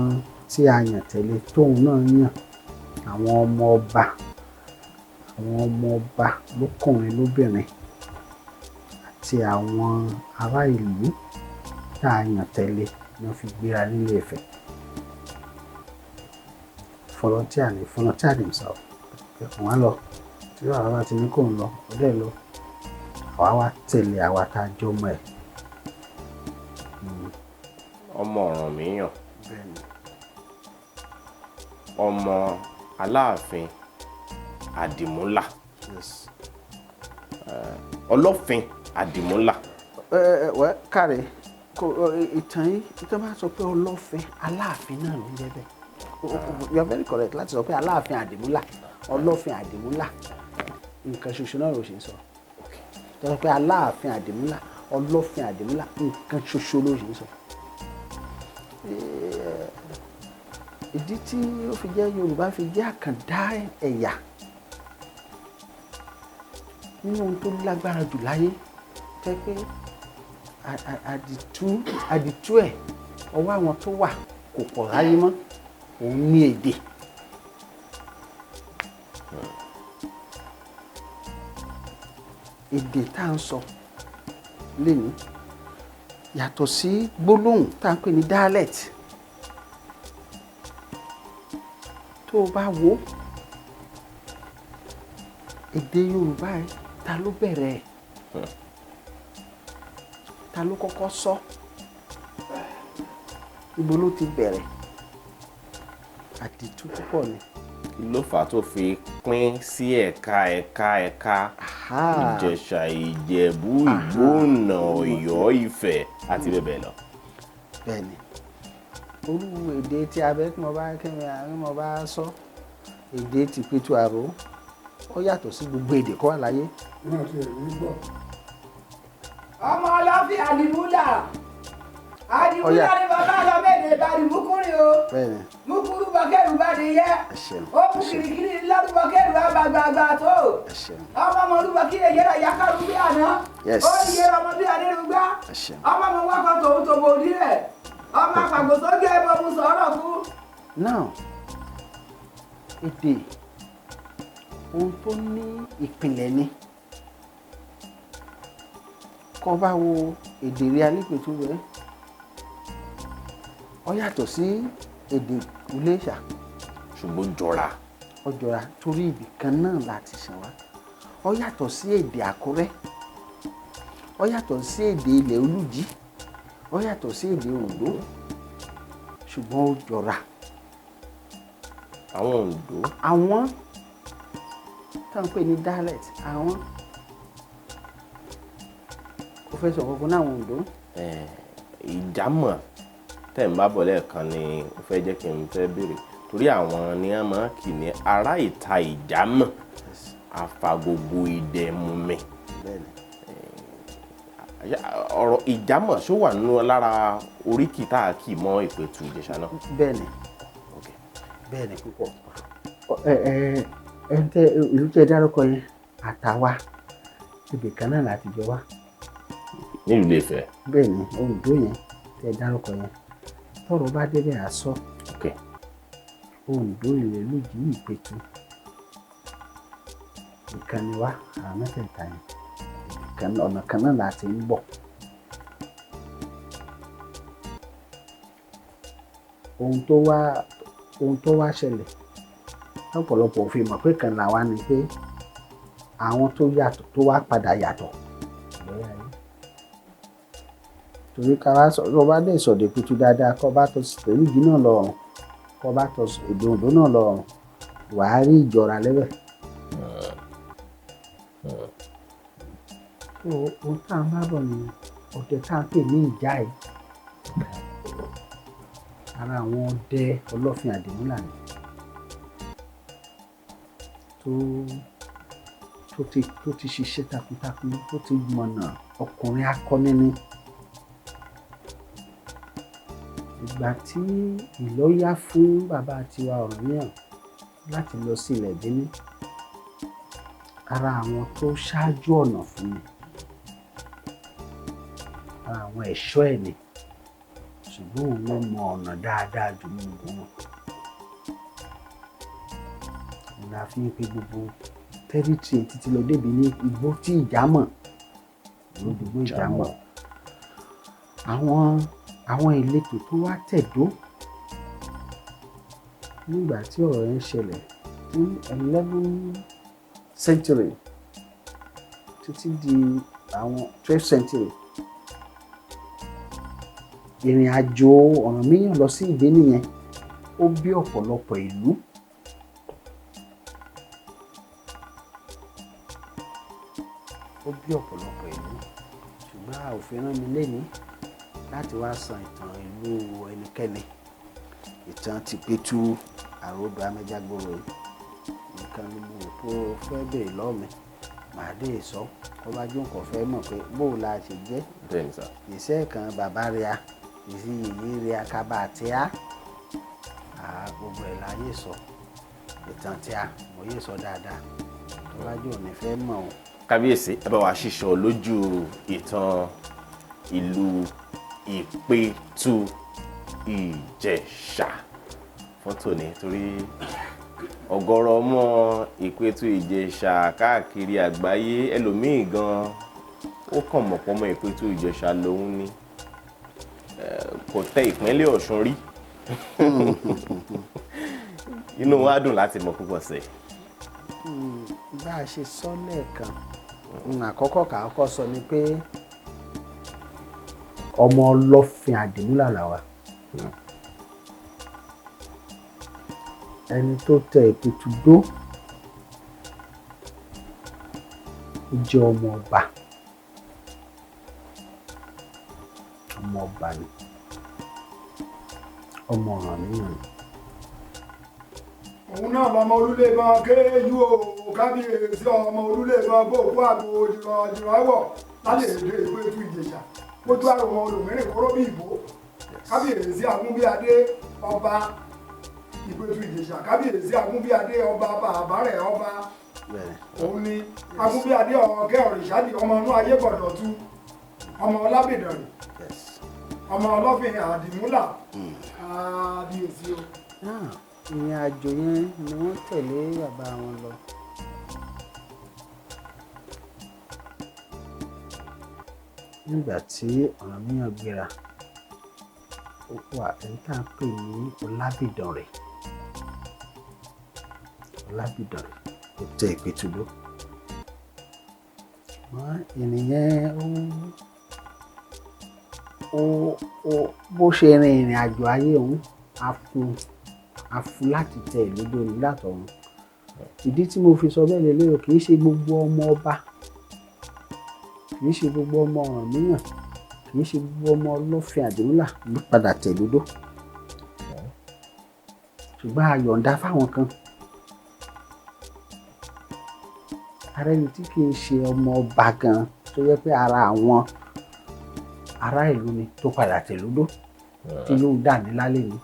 H: tí a yàn tẹ̀lé tóun náà yàn àwọn ọmọ ọba lọ́kùnrin lóbìnrin àti àwọn ará ìlú tá a yàn tẹ̀lé ni wọ́n fi gbéra nílé Ifẹ̀ volunteer himself ẹ̀kùn wá lọ tí wàá bá ti ní kò ń lọ ọdẹ lọ àwa wá tẹ̀lé àwa tá a jọ ọmọ ẹ̀.
B: ọmọ Ọ̀rànmíyàn ọmọ Aláàfin Àdìmúlà Ọlọ́fin Àdìmúlà.
A: káre ìtàn bá sọ pé Ọlọ́fin Aláàfin náà ló ń jẹ́ bẹ́ẹ̀ you are very correct láti sọ pé Aláàfin Àdìmúlà Ọlọ́fin Àdìmúlà nǹkan ṣoṣo náà ló ṣe ń sọ tó sọ pé Aláàfin Àdìmúlà Ọlọ́fin Àdìmúlà nǹkan ṣoṣo ló ṣe ń sọ. ìdí tí ó fi jẹ́ Yorùbá fi jẹ́ àkàndá ẹ̀yà nínú ohun tó lágbára jù láyé tẹ́ pé àdìtú ẹ̀ ọwọ́ àwọn tó wà kò pọ̀ láyé mọ́ òun ní èdè. Èdè tá à ń sọ lénìí yàtọ̀ sí gbólóhùn tá à ń pè ní dialect tó o bá wo èdè Yorùbá ẹ̀ ta ló bẹ̀rẹ̀ ẹ̀ ta ló kọ́kọ́ sọ ibo ló ti bẹ̀rẹ̀ àdìtú púpọ̀ ni.
B: ló fà á tó fi pín sí ẹ̀ka Ìjẹ̀ṣà Ìjẹ̀bú Ìgbóònà Ọ̀yọ́ Ifẹ̀ àti bẹ́ẹ̀ bẹ́ẹ̀ lọ.
A: bẹ́ẹ̀ni olú èdè tí abẹ́ tí mo bá sọ èdè ti Ìpẹ́tù Àró ó yàtọ̀ sí gbogbo èdè kó wà láyé.
F: ọmọ Ọlọ́fin Àdìmúlà Àdìmúlà ni bàbá lọ bẹ́ẹ̀ bàdì múkúrin o múkúrú bọ́kẹ́rù bàdì yẹ ó mú kìrìkìrì lọ́dún bọ́kẹ́rù àgbàgbà tó ọmọ ọmọ olúbọ kí èyẹ rẹ̀ yàkàrú bí àná ó yẹ ọmọ bí adérúgbá ọmọ ọmọ wákọ̀ tòun tòun òdì rẹ̀ ọmọ àpàgbò tó gé ẹbọ mu sọ̀rọ̀ kú.
A: now èdè ohun tó ní ìpìlẹ̀ ni kọ́ bá wo èdè rí alípètú rẹ̀ ó yàtọ̀ sí èdè Iléṣà
B: ṣùgbọ́n jọra.
A: ó jọra torí ibì kan náà láti ṣàn wá. Ó yàtọ̀ sí èdè Àkúrẹ́, ó yàtọ̀ sí èdè ilẹ̀ Olújí, ó yàtọ̀ sí èdè Oǹdó, ṣùgbọ́n ó jọra.
B: Àwọn Oǹdó.
A: Àwọn tá à ń pè ní dialect àwọn kò fẹ́ sọ kankan náà àwọn Oǹdó.
B: Ìjámọ̀ tẹ̀ ń bá bọ̀ lẹ́ẹ̀kan ni ó fẹ́ jẹ́ kí n fẹ́ béèrè torí àwọn ni wọ́n máa kì ní ará ìta ìjámọ̀ afagbogbo ìdẹ̀mùmẹ̀. Ọ̀rọ̀ ìjámọ̀ ṣó wà nínú lára oríkì tá a kì mọ́ Ìpẹ̀tù Ìjẹ̀ṣà náà.
A: Bẹ́ẹ̀ni bẹ́ẹ̀ni púpọ̀. Ìlú tẹ́ dárúkọ yẹn àtàwa ibì kan náà láti jọ wá.
B: Nílùú Ilé-Ifẹ̀.
A: Bẹ́ẹ̀ni Oǹdó yẹn tẹ́ dárúkọ yẹn tọ́rọ̀ bá débẹ̀ àsọ. Oǹdó Ìrẹ̀lújì Ìpẹ̀tù ìkànnì wa àwọn mẹ́tẹ̀ẹ̀ta yẹn ọ̀nà kan náà láti ń bọ̀. Ohun tó wá ṣẹlẹ̀ lọ́pọ̀lọpọ̀ fi mọ̀ pé kan làwa ni pé àwọn tó yàtọ̀ tó wá padà yàtọ̀ lórí ayé. Torí ká wá sọ̀rọ̀ bá dé ìsọ̀dẹ̀ Ìpẹ̀tù dáadáa kọ́ bá tọ́ Ìrẹ̀lújì náà lọ́rùn kọ́ bá tọ́ èdè Oǹdó náà lọ́rùn wàá rí ìjọra lẹ́bẹ̀. Ohun tá à ń bá bọ̀ ni ọdẹ tá à ń pè ní ìjà yìí ara àwọn ọdẹ ọlọ́fin àdìmúlà ni tó ti ṣiṣẹ́ takuntakun tó ti mọ̀nà ọkùnrin akọni ni. Ìgbà tí ìlọ́yà fún bàbá tiwa Ọ̀rànmíyàn láti lọ sí ilẹ̀ Bíní ara àwọn tó ṣáájú ọ̀nà fún mi ara àwọn ẹ̀ṣọ́ ẹ̀ ni ṣùgbọ́n òun ló mọ ọ̀nà dáadáa jù ní gbogbo wọn. Ìlà fi ń pe gbogbo tẹ́rítì títí lọ débi ní igbó tí Ìjámọ̀ lódìgbò Ìjámọ̀. Àwọn ìletò tó wá tẹ̀dó nígbà tí ọ̀rọ̀ yẹn ṣẹlẹ̀ ní 11th century títí di àwọn 12th century. Ìrìn àjò Ọ̀rànmíyàn lọ sí Ìbíní yẹn ó bí ọ̀pọ̀lọpọ̀ ìlú. Ṣùgbọ́n a ò fi rán mi lénìí láti wá san ìtàn ìlú ẹnikẹ́ni. Ìtàn ti Ìpẹ̀tù àròdò amẹ́jágbóró nìkan ni mo tó fẹ́ bèèrè lọ́wọ́ mi màá dé sọ kó bá jó nǹkan fẹ́ mọ̀ pé bóò la ṣe jẹ́ ìṣe kan bàbá rẹ̀ ìsì yìí rẹ̀ akábà tí a gbogbo ẹ̀ láyé sọ ìtàn tí a mo yé sọ dáadáa tó bá jó ní fẹ́ mọ̀ o.
B: Kábíyèsí ẹ bá wa ṣíṣọ lójú ìtàn ìlú Ìpẹ̀tù Ìjẹ̀ṣà fún tòní torí ọ̀gọ̀rọ̀ ọmọ Ìpẹ̀tù Ìjẹ̀ṣà káàkiri àgbáyé ẹlòmíì gan ó kàn mọ̀ pọ̀ mọ́ Ìpẹ̀tù Ìjẹ̀ṣà lòun ni kò tẹ ìpínlẹ̀ Ọ̀ṣun rí inú wa dùn láti mọ̀ púpọ̀ sí.
A: Bá a ṣe sọ lẹ́ẹ̀kan àkọ́kọ́ kàákọ́ sọ ni pé ọmọ ọlọ́fin àdìmúlà làwa. Ẹni tó tẹ Ìpẹ̀tù dó ó jẹ́ ọmọ ọba ni ọmọ Ọ̀rànmíyàn ni.
G: òun náà lọmọ olúlé máa ké yú o kábíyèsí ọmọ olúlé máa bó òkú àgbo jùlọ àwọ̀ láti èdè Ìpẹ̀tù Ìjẹ̀ṣà ojú àrùn wọn olùmírìn kóró bí ìbò kábíyèsí Àgúnbíadé ọba Ìpẹ̀tù Ìjẹ̀ṣà kábíyèsí Àgúnbíadé ọba àbárẹ̀ ọba òun ni Àgúnbíadé ọ̀gẹ́ òrìṣàdì ọmọ inú ayé gbọ̀dọ̀ tú ọmọ ọlábìdànrì ọmọ ọlọ́fin àdìmúlà kábíyèsí o.
A: Ìrìn àjò yẹn ni wọ́n tẹ̀lé bàbá wọn lọ. Nígbà tí Ọ̀rànmíyàn gbéra ó
H: wà ẹni tá à ń pè ní Ọlábìdànrè tó tẹ Ìpẹ́tù dó. Ṣùgbọ́n ènìyàn bó ṣe rin ìrìn àjò ayé òun a fún láti tẹ ìlódò ní látọ̀run. Ìdí tí mo fi sọ bẹ́ẹ̀ lélẹ́yìn kì í ṣe gbogbo ọmọ ọba, kì í ṣe gbogbo ọmọ Ọ̀rànmíyàn, kì í ṣe gbogbo ọmọ Ọlọ́fin Àdìmúlà ló padà tẹ ìlódò. Ṣùgbọ́n a yọ̀ǹda fáwọn kan. Ara ẹni tí kì í ṣe ọmọ ọba gan tó yẹ pé ara àwọn ará ìlú ni tó padà tẹ ìlódò tí yóò dà ní lálẹ́ ni.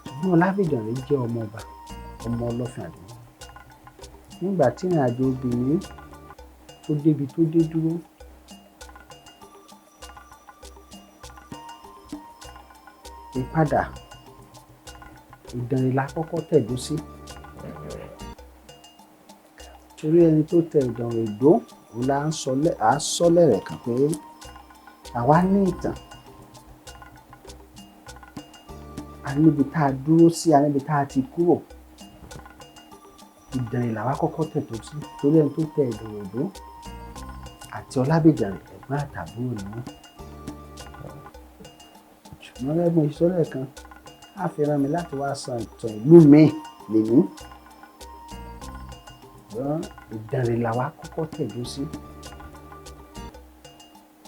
H: Ṣùgbọ́n Ọlábìdànrè jẹ́ ọmọ ọba, ọmọ Ọlọ́fin Àdìmúlà. Nígbà tí ìrìn àjò obìnrin tó débi tó dé dúró, ìpadà Ìdànrè la kọ́kọ́ tẹ̀dó sí. Torí ẹni tó tẹ Ìdànrè dó òun là ń sọ lẹ́rẹ̀ kan pé àwa ní ìtàn, a níbi tá a dúró sí, a níbi tá a ti kúrò. Ìdànrè làwa kọ́kọ́ tẹ̀dó sí torí ẹni tó tẹ Ìdànrè dó àti Ọlábìdànrè ẹ̀gbọ́n àtàbúrò ni wọ́n. Ṣùgbọ́n ẹgbẹ́ ìṣọ́lẹ̀ kan á fi rán mi láti wá sọ ìtàn ìlú mi lèmi. Ṣùgbọ́n Ìdànrè làwa kọ́kọ́ tẹ̀dó sí.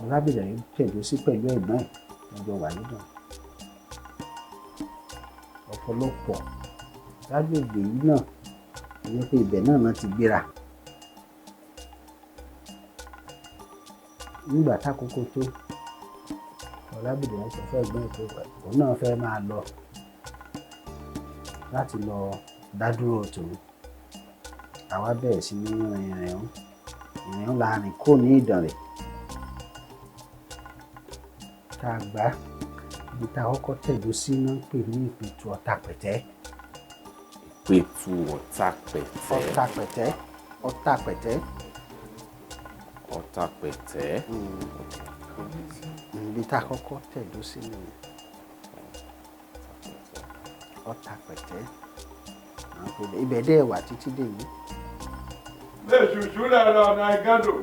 H: Ọlábìdànrè tẹ̀dó sí pẹ̀lú ẹ̀gbọ́n ẹ̀ lọ́jọ́ wà nídàn. Ọ̀pọ̀lọpọ̀ lágbègbè yìí náà ìyẹn pé ibẹ̀ náà ti gbéra. Nígbà tákòókò tó Ọlábìdànrè sọ fún ẹ̀gbọ́n ẹ̀ pé òun náà fẹ́ máa lọ láti lọ dádúró tòun. Àwa bẹ̀rẹ̀ sí ní ìrìn la rìn kó ní Ìdànrè. Tá a gbà ibi tá a kọ́kọ́ tẹ̀dó sí náà ń pè ní Ìpẹ́tù Ọ̀tàpẹ̀tẹ́.
B: Ìpẹ́tù Ọ̀tàpẹ̀tẹ́. Ọ̀tàpẹ̀tẹ́.
H: Ibi tá a kọ́kọ́ tẹ̀dó sí nìyẹn. Ọ̀tàpẹ̀tẹ́. Ibẹ̀ dẹ̀ wà títí dé yìí.
I: Lẹ́ṣùṣù lẹ́rọ ọ̀nà ìgàdò,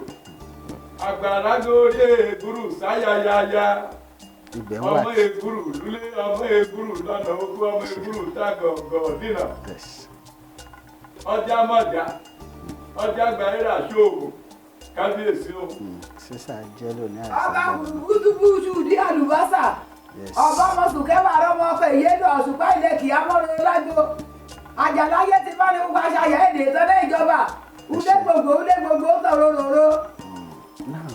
I: àgbàrá lórí ègúrù sáyáyáyá. Ọmọ ègúrù lúlé, ọmọ ègúrù lọ́nà ogún, ọmọ ègúrù tágọ̀gọ̀ dínà. Ọjà mọ̀já, ọjà gbàrírà ṣóògùn, kábíyèsí o.
H: Sísà jẹ́ lónìí àìsàn.
F: Ọba búdúbúdú di àlùbọ́sà. Ọba ọmọsùnkẹ́ wà rọ́mọ ọkọ̀ ìyédò ọ̀ṣùpá ilé kìí amọ́rin lágbo. Àjàláyé ti bá ní gbogbo aṣàyà èdè ìtọ́lé ìjọba. Ulé gbogbo tọrọ rorò.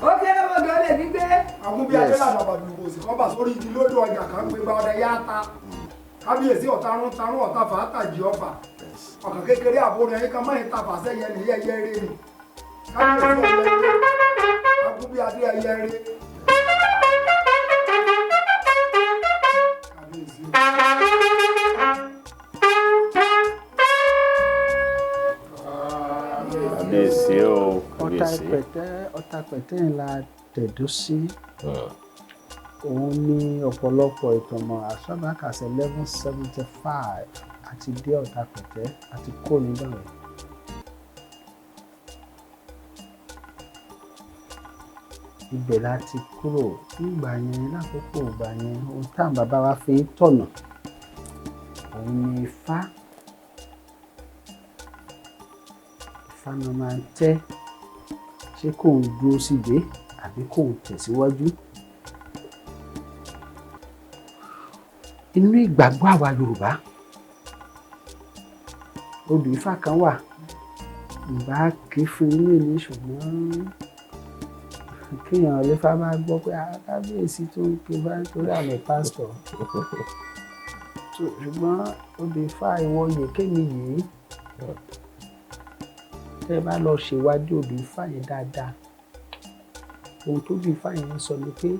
F: Ó kéré gbogbo lè fi gbé.
G: Àwọn bí adé lànà àbàdùnkò sì kọ́ bà sórí igi lójú ọjà kan pé bá ọdẹ yá ta. Kábíyèsí ọ̀tarún ọ̀tá fàátàjì ọ̀fà. Ọ̀kàn kékeré àbúrò ẹ̀yìn kan mọ́yìn tàfà sẹ́yẹ ní ẹyẹ rẹ̀ ni. Kábíyèsí ọ̀lẹ́ àwọn bí adé ẹyẹ rẹ̀.
B: Kábíyèsí o.
H: Ọ̀tàpẹ̀tẹ́ la tẹ̀dó sí. Òun ní ọ̀pọ̀lọpọ̀ ìtànmọ̀ àṣàbàkàṣẹ 1175 àti dé Ọ̀tàpẹ̀tẹ́ àti kó níbẹ̀rẹ̀. Ibẹ̀ la ti kúrò nígbà yẹn lákòókò ìgbà yẹn ohun táwọn bàbá wa fi ń tọ̀nà òun ni Ifá. Ifá náà máa ń tẹ́ ṣé kò ń dúró sígbé àbí kò ń tẹ̀síwájú. Inú ìgbàgbọ́ àwa Yorùbá odù Ifá kan wà ìbá kì í fún inú èmi ṣùgbọ́n kéèyàn lẹ́fà máa gbọ́ pé kábíyèsí tó ń ké bá nítorí àmì pásítọ̀ ṣùgbọ́n odù Ifá ìwọ̀yè kémi yìí tẹ́ ẹ bá lọ ṣèwádìí odù Ifá yẹn dáadáa ohun tó bí Ifá yẹn sọ ni pé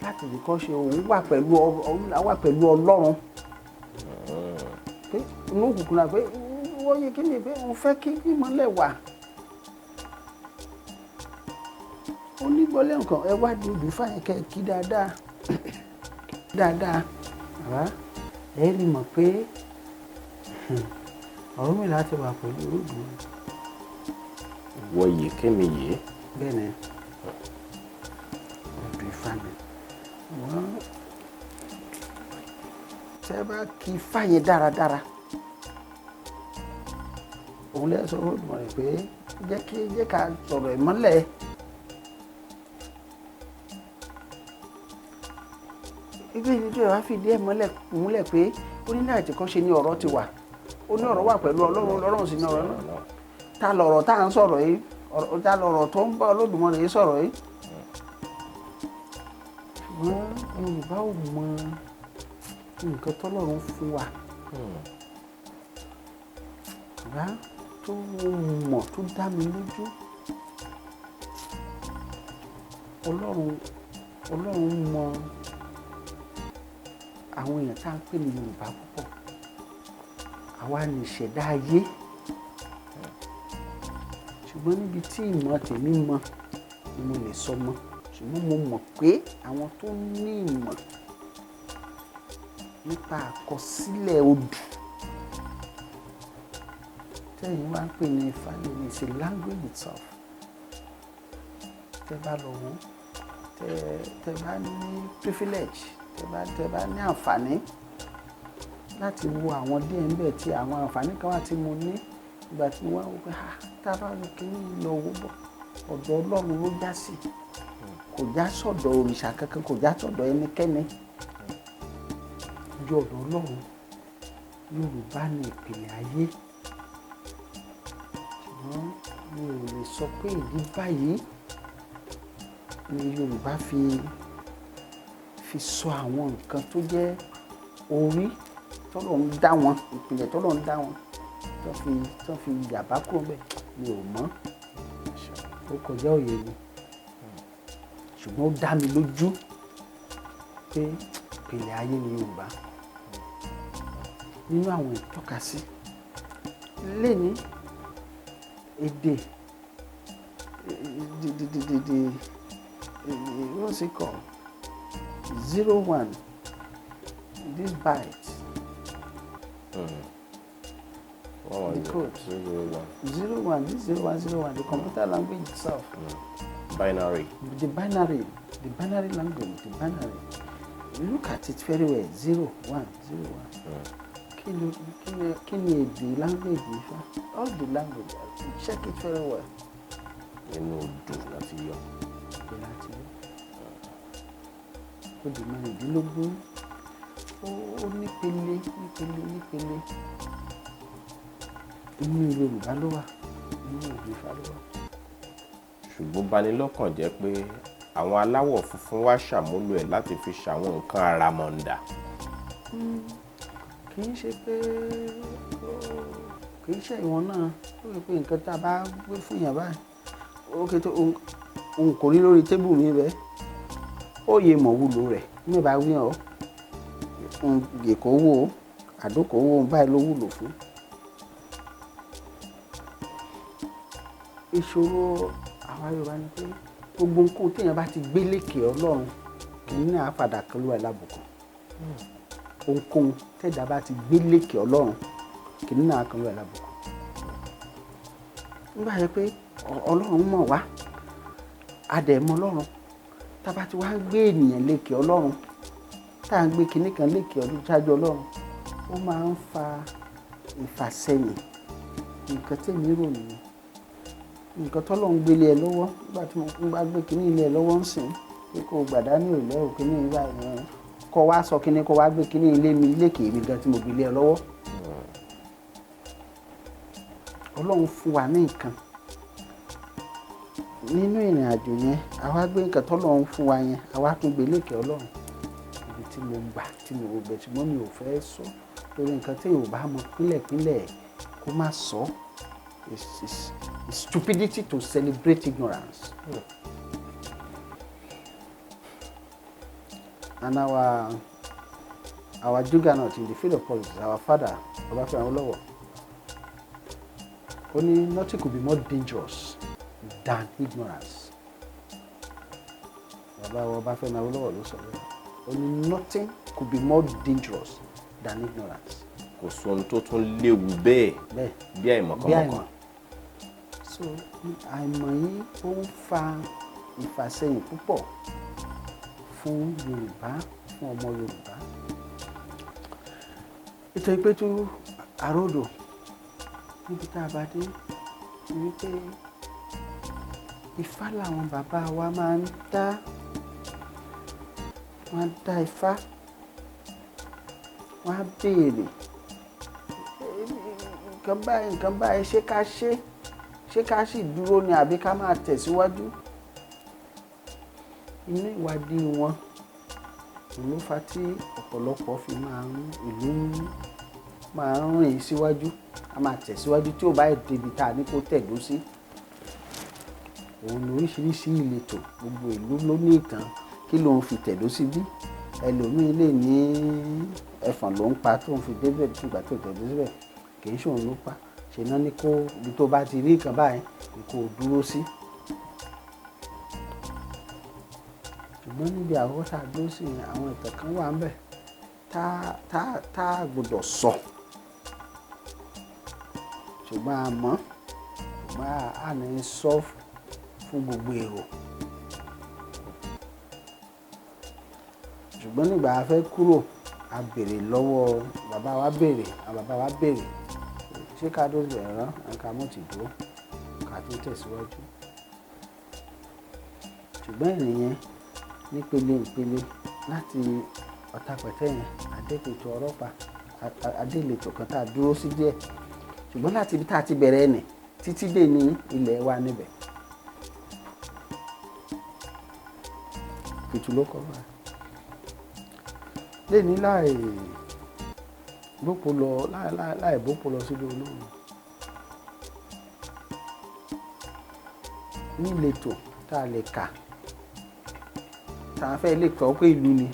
H: láti lè kọ́ ṣe òun wà pẹ̀lú Ọlọ́run pé inú òkùnkùn náà pé ìwọ̀yè kémi pé òun fẹ́ kí ìmọ́lẹ̀ wà. Onígbọ́lẹ̀ nǹkan ẹ wá di odù Ifá yẹn kẹ́ kí dáadáa dáadáa bàbá ẹ lè mọ̀ pé ọ̀rọ̀ mi láti wà pẹ̀lú Olódùmarè.
B: wọ yìí kémi yìí.
H: bẹ́ẹ̀ ni ọdún Ifá ni wọ́n tẹ́ bá kí Ifá yẹn dáradára òun lè sọ Olódùmarè pé jẹ́ ká sọ̀rọ̀ ìmọ́lẹ̀ ibi ìdíjọ́ ìwà fìdí ẹ̀ múlẹ̀ pé ó ní láti kọ́ ṣe ni ọ̀rọ̀ ti wà ó ní ọ̀rọ̀ wà pẹ̀lú Ọlọ́run sí ní ọ̀rọ̀ náà ta lọ̀rọ̀ tá à ń sọ̀rọ̀ yìí ta lọ̀rọ̀ tó ń bá Olódùmarè yìí sọ̀rọ̀ yìí ṣùgbọ́n Yorùbá ò mọ nǹkan tọ́lọ́run fún wa ṣùgbọ́n tó mọ̀ tó dá mi lójú Ọlọ́run mọ àwọn èèyàn tá à ń pè ní Yorùbá púpọ̀ àwa ní ìṣẹ̀dá ayé ṣùgbọ́n níbi tí ìmọ̀ tèmi mọ ni mo lè sọ mọ́ ṣùgbọ́n mo mọ̀ pé àwọn tó ní ìmọ̀ nípa àkọsílẹ̀ odù tẹ́yìn wá ń pè ní Ifá ní it's a language itself tẹ́ bá lọ wọ́n tẹ́ bá ní privilege tẹ́ bá ní àǹfààní láti wo àwọn díẹ̀ ń bẹ̀ tí àwọn àǹfààní kan wà tí mo ní ìgbà tí mo wá wò pé tá a bá lọ kíní lọ owó bọ̀ ọ̀dọ̀ Ọlọ́run ló já sí kò já sọ̀dọ̀ òrìṣà kankan kò já sọ̀dọ̀ ẹnikẹ́ni ju ọ̀dọ̀ Ọlọ́run. Yorùbá ní ìpìlẹ̀ ayé ṣùgbọ́n mi ò lè sọ pé ìdí báyìí ni Yorùbá fi sọ àwọn nǹkan tó jẹ́ orí tọ́lọ̀ ń dá wọn ìpìlẹ̀ tọ́lọ̀ ń dá wọn tó fi yàbá kúrò bẹ́ẹ̀ mi ò mọ̀ ó kọjá òye mi ṣùgbọ́n ó dá mi lójú pé ìpìlẹ̀ ayé ni Yorùbá nínú àwọn ìtọ́kasí lẹ́ni èdè what's it called 01 this byte the code 01 this 0101 the computer language itself
B: binary
H: language the binary look at it very well 0101 kí ni èdè language yìí fún all the language check it very well.
B: inú odò láti yọ.
H: ó di mẹ́rìndínlógún ó nípele inú Yorùbá ló wà inú èdè Ifá ló wà.
B: ṣùgbọ́n banilọ́kàn jẹ́ pé àwọn aláwọ̀ funfun wá ṣàmúlò ẹ̀ láti fi ṣàwọn nǹkan àràmọ̀ǹdà.
H: kì í ṣe pé kì í ṣe ìwọ̀n náà ó rí pé nǹkan tá a bá gbé fún yàn báyìí ó ké tó òun kò rí lórí tébù mi bẹ́ẹ̀ ó yẹ mọ̀ wúlò rẹ̀ mi bá wí ọ́ gèkó wò àdókò wò báyìí ló wúlò fún. ìṣòro àwa Yorùbá ni pé gbogbo nǹkan téèyàn bá ti gbé lékè Ọlọ́run kì í ní àpàdà kan ló wà lábùkù ohunkóhun tẹ́dá bá ti gbé lékè Ọlọ́run kì í ní àkàn ló wà lábùkù. nígbà yẹn pé Ọlọ́run mọ̀ wá adẹ̀mọ́ Ọlọ́run tá a bá ti wá gbé ènìyàn lékè Ọlọ́run tá à ń gbé kinní kan lékè ọdún ṣáájú Ọlọ́run ó máa ń fa ìfàsẹ́yìn nǹkan tèmi rò nìyẹn nǹkan tọ́lọ́run gbélé ẹ lọ́wọ́ nígbà tí mo bá gbé kinní ilé ẹ lọ́wọ́ ń sìn pé kó o gbàdánù ìlẹ́ òkè ní ìgbà yẹn kó wá sọ kinní kó wá gbé kinní ilé mi lékè mi gan tí mo gbélé ẹ lọ́wọ́ Ọlọ́run fún wa ní nǹkan nínú ìrìn àjò yẹn àwa gbé nǹkan tọ́lọ́run fún wa yẹn àwa tún gbé lékè Ọlọ́run ibi tí mo gbà tí mo rò bẹ̀ ṣùgbọ́n mi ò fẹ́ sọ torí nǹkan tí Yorùbá mọ pínlẹ̀pínlẹ̀ kó má sọ it's stupidity to celebrate ignorance. And our juggernaut in the field of politics, our father Obafemi Awolowo, only nothing could be more dangerous than ignorance. Obafemi Awolowo ló sọ bẹ́ẹ̀. Only nothing could be more dangerous than ignorance.
B: Kò sóhun tó tún léwu bẹ́ẹ̀ bí àìmọ̀kànmọ̀kàn.
H: So àìmọ̀ yìí ó ń fa ìfàsẹ́yìn púpọ̀ fún Yorùbá, fún ọmọ Yorùbá. Ìtàn Ìpẹ́tù àròdò níbi tá a bá dé ni wípé Ifá làwọn bàbá wa máa ń dá. Wọ́n á dá Ifá, wọ́n á béèrè nǹkan báyìí ṣé ká sì dúró ni àbí ká máa tẹ̀síwájú. Inú ìwádìí wọn ló fà tí ọ̀pọ̀lọpọ̀ fi ìlú máa ń rìn síwájú, a máa tẹ̀síwájú tí ó bá débi tá a ní kó tẹ̀dó sí. Òun ní oríṣiríṣi ìletò, gbogbo ìlú ló ní ìtàn kí ló ń fi tẹ̀dó sí bí. Ẹlòmíì lè ní ẹfọ̀n ló ń pa tó ń fi débẹ̀ nígbà tó tẹ̀dó síbẹ̀, kì í ṣòun ló pa. Ṣe náà ní kó ibi tó bá ti rí nǹkan báyìí ni kó dúró sí. Ṣùgbọ́n níbi àkọ́kọ́ tá a dúró sí àwọn ìtàn kan wà ńbẹ̀ tá a gbọ́dọ̀ sọ. Ṣùgbọ́n a ní sọ fún gbogbo èrò. Ṣùgbọ́n nígbà a fẹ́ kúrò a béèrè lọ́wọ́ bàbá wa béèrè ṣé ká dó ẹ̀rán ká mọ̀ ti dúró ká tó tẹ̀síwájú. Ṣùgbọ́n ìrìn yẹn nípele láti Ọ̀tàpẹ̀tẹ̀ yẹn Adépètù ọlọ́pàá adéletò kan tá a dúró sí díẹ̀. Ṣùgbọ́n láti ibi tá a ti bẹ̀rẹ̀ ẹ̀nì títí dé ní ilẹ̀ wa níbẹ̀. Ìpẹ̀tù ló kọ́ wa. Lẹ́ni láì bópo lọ sílé olóòrùn. Ní ìletò tá a lè kà tá a fẹ́ lè kọ́ pé ìlú ni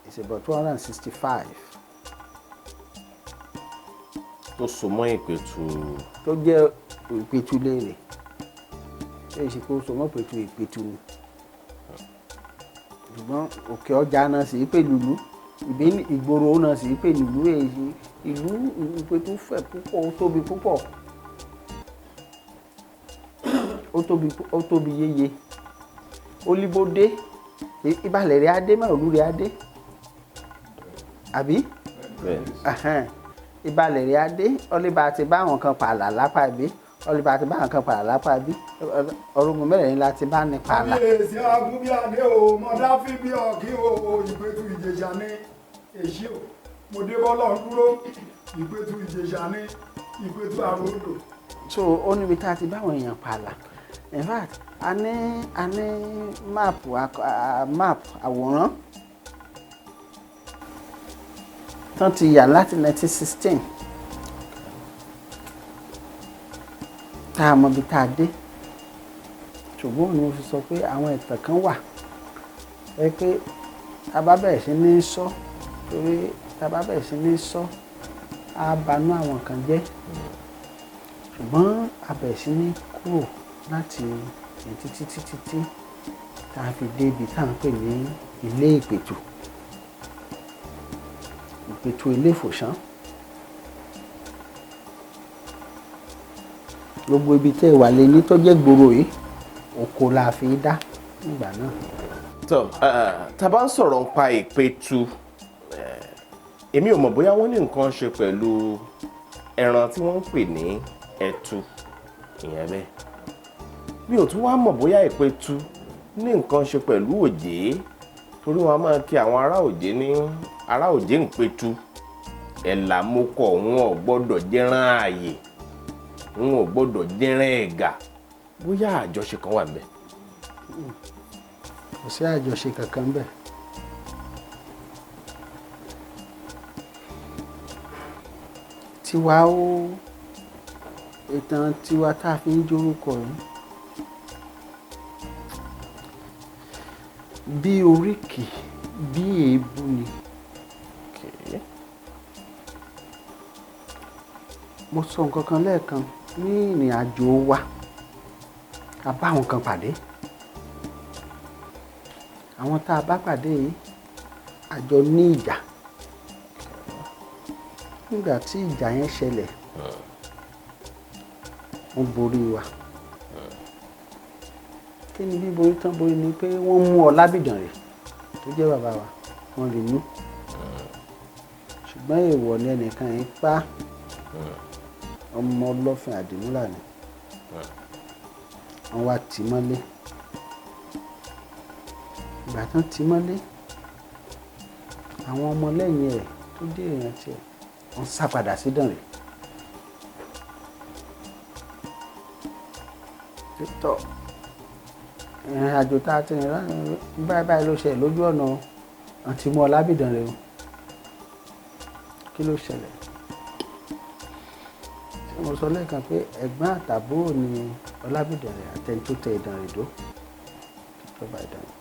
H: it's about 265.
B: Tó so mọ́ Ìpẹ̀tù.
H: Tó jẹ́ Ìpẹ̀tù léèrè. Ṣé ìṣe kó so mọ́ Ìpẹ̀tù ni. Ṣùgbọ́n òkè ọjà náà sì pè lùlú, ìgboro náà sì pè lùlú. Èyí ìlú Ìpẹ̀tù fẹ̀ púpọ̀, ó tóbi púpọ̀, ó tóbi yéye. Olíbódé ìbàlẹ̀ rẹ̀ adé mọ́ òlú rẹ̀ adé àbí ìbàlẹ̀ rẹ̀ adé ọlẹ́bà ti bá àwọn kan pààlà lápá ibi ọlẹ́bà ti bá àwọn kan pààlà lápá ibi ọ̀rọ̀gùn mẹ́rẹ̀ẹ́rin láti bá ní pààlà.
G: Kábíyèsí Agúnbíadé o mọ̀dáfí bí ọ̀kí o Ìpẹ̀tù Ìjẹ̀ṣà ní èṣí o mo dé bọ́lọ̀ dúró Ìpẹ̀tù Ìjẹ̀ṣà ní Ìpẹ̀tù àròdò.
H: So ó níbi tá a ti bá àwọn èèyàn pààlà. In fact a ní máàpù àwòrán tán ti yà láti 1916 tá a mọ ibi tá a dé. Ṣùgbọ́n òun ni mo fi sọ pé àwọn ìtàn kan wà pé tá bá bẹ̀rẹ̀ sí ní sọ torí tá bá bẹ̀rẹ̀ sí ní sọ á banú àwọn kan jẹ́. Ṣùgbọ́n a bẹ̀rẹ̀ sí ní kúrò láti títí tá a fi dé ibi tá à ń pè ní ilé Ìpẹ̀tù. Ìpẹ̀tù ilé ìfòsán. Gbogbo ibi tẹ́ wà lé ní tó jẹ́ gbòòrò yìí oko la fi dá nígbà náà.
B: Tó tá bá ń sọ̀rọ̀ nípa Ìpẹ̀tù èmi ò mọ̀ bóyá wọ́n ní nǹkan ṣe pẹ̀lú ẹran tí wọ́n ń pè ní ẹtu ìyẹn bẹ́ẹ̀. Mi ò tún wá mọ̀ bóyá Ìpẹ̀tù ní nǹkan ṣe pẹ̀lú òjé torí wọn a máa kí àwọn ará òjé ń Ìpẹ̀tù ẹ̀là mokọ̀ wọn ò gbọ́dọ̀ jẹ́rán ààyè wọn ò gbọ́dọ̀ jẹ́rán ẹ̀gà bóyá àjọṣe kan wà ńbẹ̀.
H: Kò sí àjọṣe kankan ńbẹ̀. Tiwa ìtàn tiwa tá a fi ń jórúkọ yìí bí oríkì bí èébú ni. Mo sọ nǹkan kan lẹ́ẹ̀kan ní ìrìn àjò wa a bá àwọn kan pàdé. Àwọn tá a bá pàdé yìí
A: àjọ ní ìjà nígbà tí ìjà yẹn ṣẹlẹ̀ wọ́n borí wa kí ni bí borí tán borí ni pé wọ́n mú Ọlábìdàn rẹ̀ tó jẹ́ bàbá wa wọ́n rí mú ṣùgbọ́n èèwọ̀ ni ẹnìkan yẹn pa ọmọ ọlọ́fin àdìmúlà ni wọ́n wá tì mọ́lé ìgbà tán tì mọ́lé àwọn ọmọlẹ́yìn rẹ̀ tó dé èèyàn tiẹ̀ wọ́n sá padà sí Ìdànrè tọ́ ìrìn àjò tá a ti rìn lánàá báyìí báyìí ló ṣẹlẹ̀ lójú ọ̀nà àti mú Ọlábìdàn rẹ̀ o kí ló ṣẹlẹ̀ tí mo sọ lẹ́ẹ̀kan pé ẹ̀gbọ́n àtàbúrò ni Ọlábìdàn rẹ̀ àtẹni tó tẹ Ìdànrè dó tó bá Ìdànrè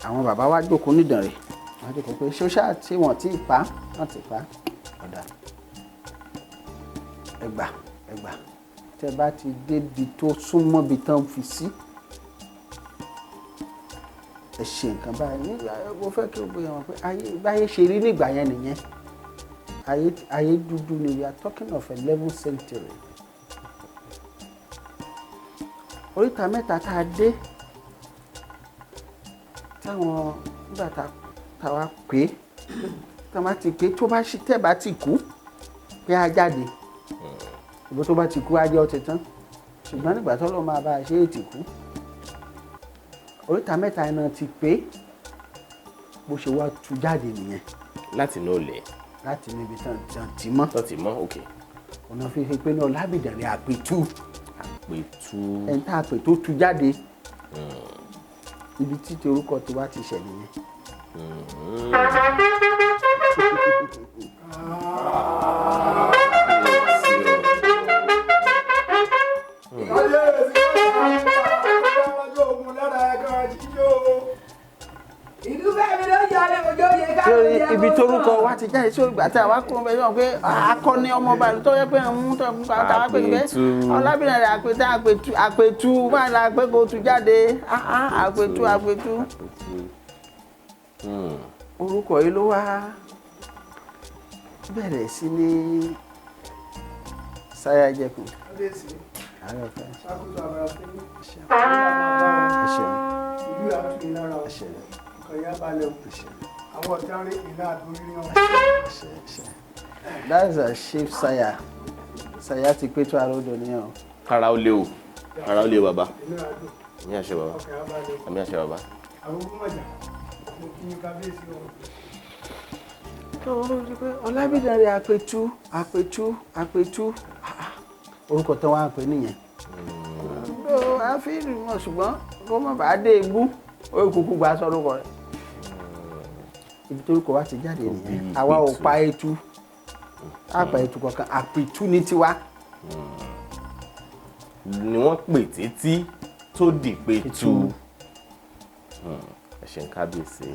A: àwọn bàbá wa jókòó ní Ìdànrè wọ́n jókòó pé ṣóṣà tí wọ́n ti pa wọ́n ti pa ọ̀dà ẹgbà tẹ́ bá ti débi tó súnmọ́ bí tán fi sí ẹ ṣe nǹkan báyìí nígbà mo fẹ́ kí o bóyá wọn pé báyé ṣe rí nígbà yẹn nìyẹn ayé dúdú ni we are talking of 11th century oríta mẹ́ta tá a dé táwọn nígbà táwa pé táwa ti pé tó bá ṣe tẹ́ bá ti kú pé a jáde ìbò tó bá ti kú á jẹ́ ọtí tán ṣùgbọ́n nígbà tó lọ́ máa bá a ṣe é ti kú oríta mẹ́ta iná ti pé bó ṣe wá tú jáde nìyẹn.
B: láti inú olè.
A: láti níbi tán ti mọ́.
B: tán ti mọ́ ok.
A: ọ̀nà fi ṣe pé ní Ọlábìdàn rẹ̀ Àpètú.
B: Àpètú.
A: ẹni tá a pè tó tú jáde ibi tí orúkọ tiwa ti ṣẹ̀ nìyẹn. Sórí ibi torúkọ wa ti jáde sórí ìgbà tí a wá kúrò bẹ́ẹ̀ yọ̀ pé akọni ọmọọba ìlú tó yẹ pé ń tọ́ ń ta wá pé níbẹ̀ Ọlábìdàn rẹ̀ Àpètú máa la pé kó tu jáde Àpètú. Orúkọ yìí ló wá bẹ̀rẹ̀ sí ní sáyà jẹkùn. That is a chief saya. Saya ti pé tó aródò nìyẹn o.
B: Kára ó lé o. Kára ó lé o bàbá. Àmì àṣẹ bàbá. Àmì àṣẹ bàbá.
A: Ọlábìdàn rẹ̀ Àpètú. Orúkọ tán wá ń pè nìyẹn. A fi rí wọn ṣùgbọ́n kó má bàa dé egbú ó kúkú gba sọ́rùkọ rẹ̀. Ibi tó orúkọ wa ti jáde nìyẹn. Àwa ò pa Ẹtu. A pa Ẹtu kankan Àpètú ní tiwa.
B: Ni wọ́n pè títí tó di Ìpètù. Ẹ ṣé kábíyèsí.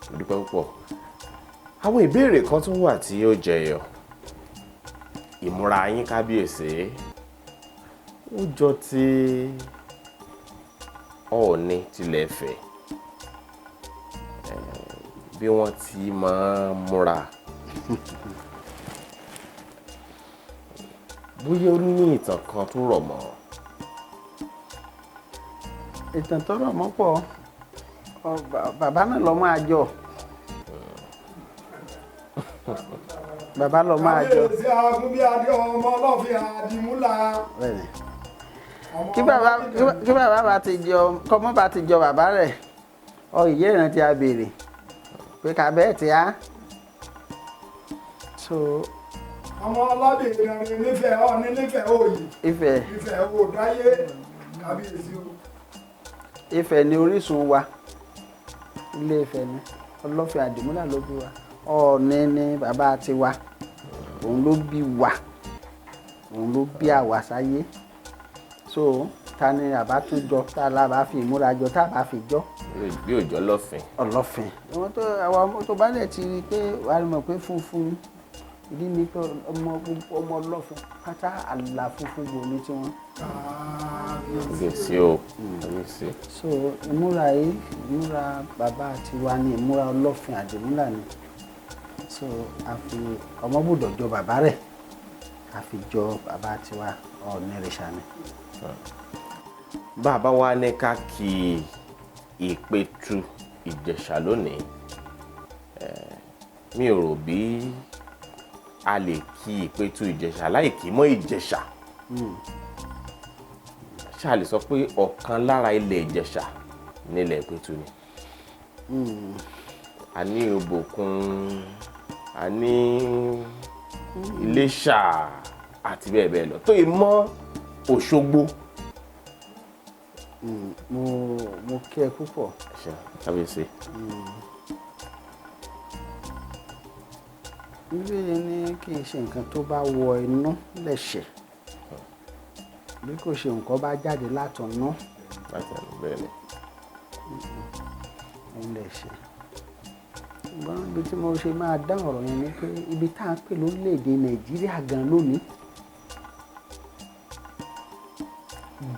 B: Mo dúpẹ́ púpọ̀. Àwọn ìbéèrè kan tún wà tí ó jẹyọ. Ìmúra yín kábíyèsí ó jọ ti Ọọ̀ni tilẹ̀ Ifẹ̀ bí wọ́n ti máa ń múra bóyá ó ní ìtàn kan tó rọ̀ mọ́.
A: Ìtàn tó rọ̀ mọ́ pọ̀ bàbá náà lọ máa jọ bàbá lọ máa jọ.
G: kábíyèsí agunbí adé ọmọ ọlọ́fin àdìmúlà.
A: kí bàbá bá ti jọ kọ́mọ́ bá ti jọ bàbá rẹ̀ ìyé ìrántí a béèrè pé kàbẹ́ẹ̀tì á.
G: ọmọ ọlọ́bìnrin rìn nífẹ̀ẹ́ ọ̀ní nífẹ̀ẹ́ òyì.
A: Ifẹ̀
G: òdáyé kábíyèsí o.
A: Ifẹ̀ ni orísun wa Ilé Ifẹ̀ ni ọlọ́fin àdìmúlà ló bí wa Ọọ̀ni ni bàbá tiwa òun ló bí wa òun ló bí àwa sáyé ta ni àbá tún jọ tá a lábàá fi ìmúra jọ tá a bá fi jọ.
B: bí òjò lọ́fìn.
A: Ọlọ́fin àwọn tó bá dẹ̀ ti rí i pé wàá mọ̀ pé funfun ìdí ni pé ọmọ ọlọ́fin pátá àlà funfun gbòó ní tiwọn.
B: kábíyèsí o kábíyèsí.
H: so ìmúra yìí ìmúra bàbá tiwa ni ìmúra ọlọ́fin àdìmúlà ni so a fi ọmọ gbọ́dọ̀ jọ bàbá rẹ̀ a fi jọ bàbá tiwa Ọ̀nìrìṣà ni.
B: bàbá wa ní ká kí Ìpẹ̀tù Ìjẹ̀ṣà lónìí mi ò rò bí a lè kí Ìpẹ̀tù Ìjẹ̀ṣà láì kí mọ́ Ìjẹ̀ṣà ṣáà lè sọ pé ọ̀kan lára ilẹ̀ Ìjẹ̀ṣà nílẹ̀ Ìpẹ̀tù ni a ní Ìbòkun a ní Iléṣà àti bẹ́ẹ̀ bẹ́ẹ̀ lọ tó yẹ mọ́ Òṣogbo.
H: mo kí ẹ púpọ̀.
B: kábíyèsí.
H: bíbélì ní kì í ṣe nǹkan tó bá wọ inú lẹ̀ṣẹ̀ bí kò ṣe nǹkan bá jáde látọ̀nà
B: bẹ́ẹ̀ ni.
H: òun lẹ̀ṣẹ̀. ṣùgbọ́n ibi tí mo ṣe máa dá ọ̀rọ̀ yẹn ni pé ibi tá a pè lórílẹ̀‐èdè Nàìjíríà gan lónìí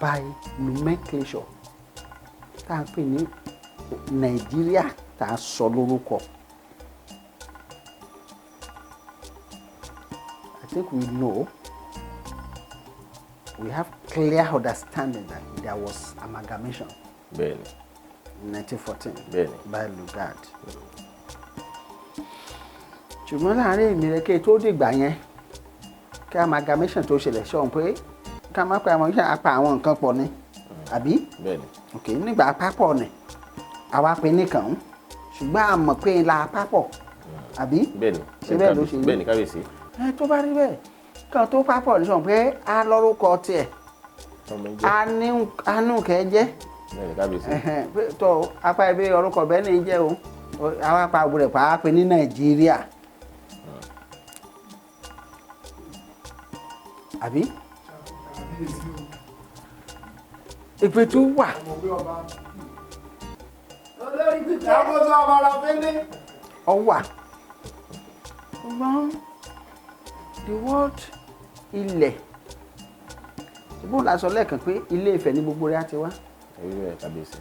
H: by nomenclature tá a pè ní Nàìjíríà tá a sọ lórúkọ. I think we know, we have clear understanding that there was amalgamation
B: Bẹ́ẹ̀ni.
H: in 1914
B: Bẹ́ẹ̀ni.
H: by Lugard. ṣùgbọ́n láàrin ìmìrẹ́kẹ́ tó dìgbà yẹn kí amalgamation tó ṣẹlẹ̀ ṣọ́n pé ká má pa àwọn iṣẹ́ apá àwọn nǹkan pọ̀ ni àbí?
B: Bẹ́ẹ̀ni.
H: ok nígbà apápọ̀ ni àwa pe nìkan ṣùgbọ́n a mọ̀ pé la apápọ̀ àbí?
B: Bẹ́ẹ̀ni.
H: ṣé bẹ́ẹ̀ ló ṣe rí?
B: Bẹ́ẹ̀ni kábíyèsí.
H: tó bá rí bẹ́ẹ̀ kan tó pápọ̀ ní sọ pé a lórúkọ tiẹ̀ anúkẹ́ jẹ́
B: Bẹ́ẹ̀ni kábíyèsí.
H: tó apá ibi orúkọ bẹ́ẹ̀ ni jẹ́ o àwọn apá àbúrẹ̀ pàápàá ní Nàìjíríà àbí Ìpẹ̀tù wà.
G: olórí pípẹ́ àkóso àbára fẹ́lẹ́.
H: ọwà ṣùgbọ́n the word ilẹ̀ ṣùgbọ́n la sọ lẹ́ẹ̀kan pé Ilé Ifẹ̀ ní gbogbo rẹ̀ á ti wá.
B: Ẹ̀rí kábíyèsí.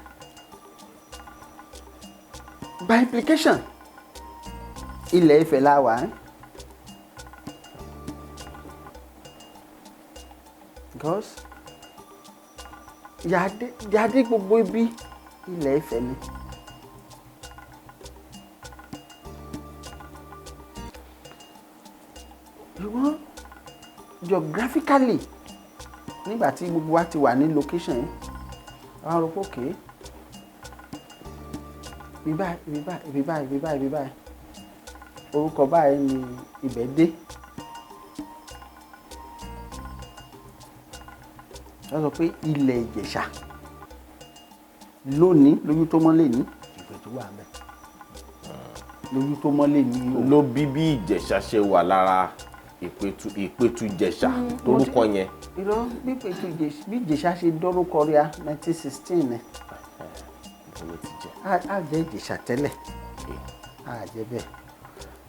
H: by implication Ilẹ̀ Ifẹ̀ la wà because yàdé gbogbo ibi Ilẹ̀ Ifẹ̀ ni. ṣùgbọ́n geographically nígbà tí gbogbo wa ti wà ní location yẹn àwọn ọ̀rọ̀ pòkè ibi báyìí orúkọ báyìí ni ibẹ̀ dé. wọ́n sọ pé ilẹ̀ Ìjẹ̀ṣà lónìí lójú tó mọ́ lè ní Ìpẹ̀tù wà bẹ́ẹ̀ lójú tó mọ́ lè ní.
B: ló bí Ìjẹ̀ṣà ṣe wà lára Ìpẹ̀tù Ìjẹ̀ṣà torúkọ yẹn.
H: irọ́ bí Ìjẹ̀ṣà ṣe dọ́rúkọ rí a 1916 ni a jẹ́ Ìjẹ̀ṣà tẹ́lẹ̀ a jẹ́ bẹ́ẹ̀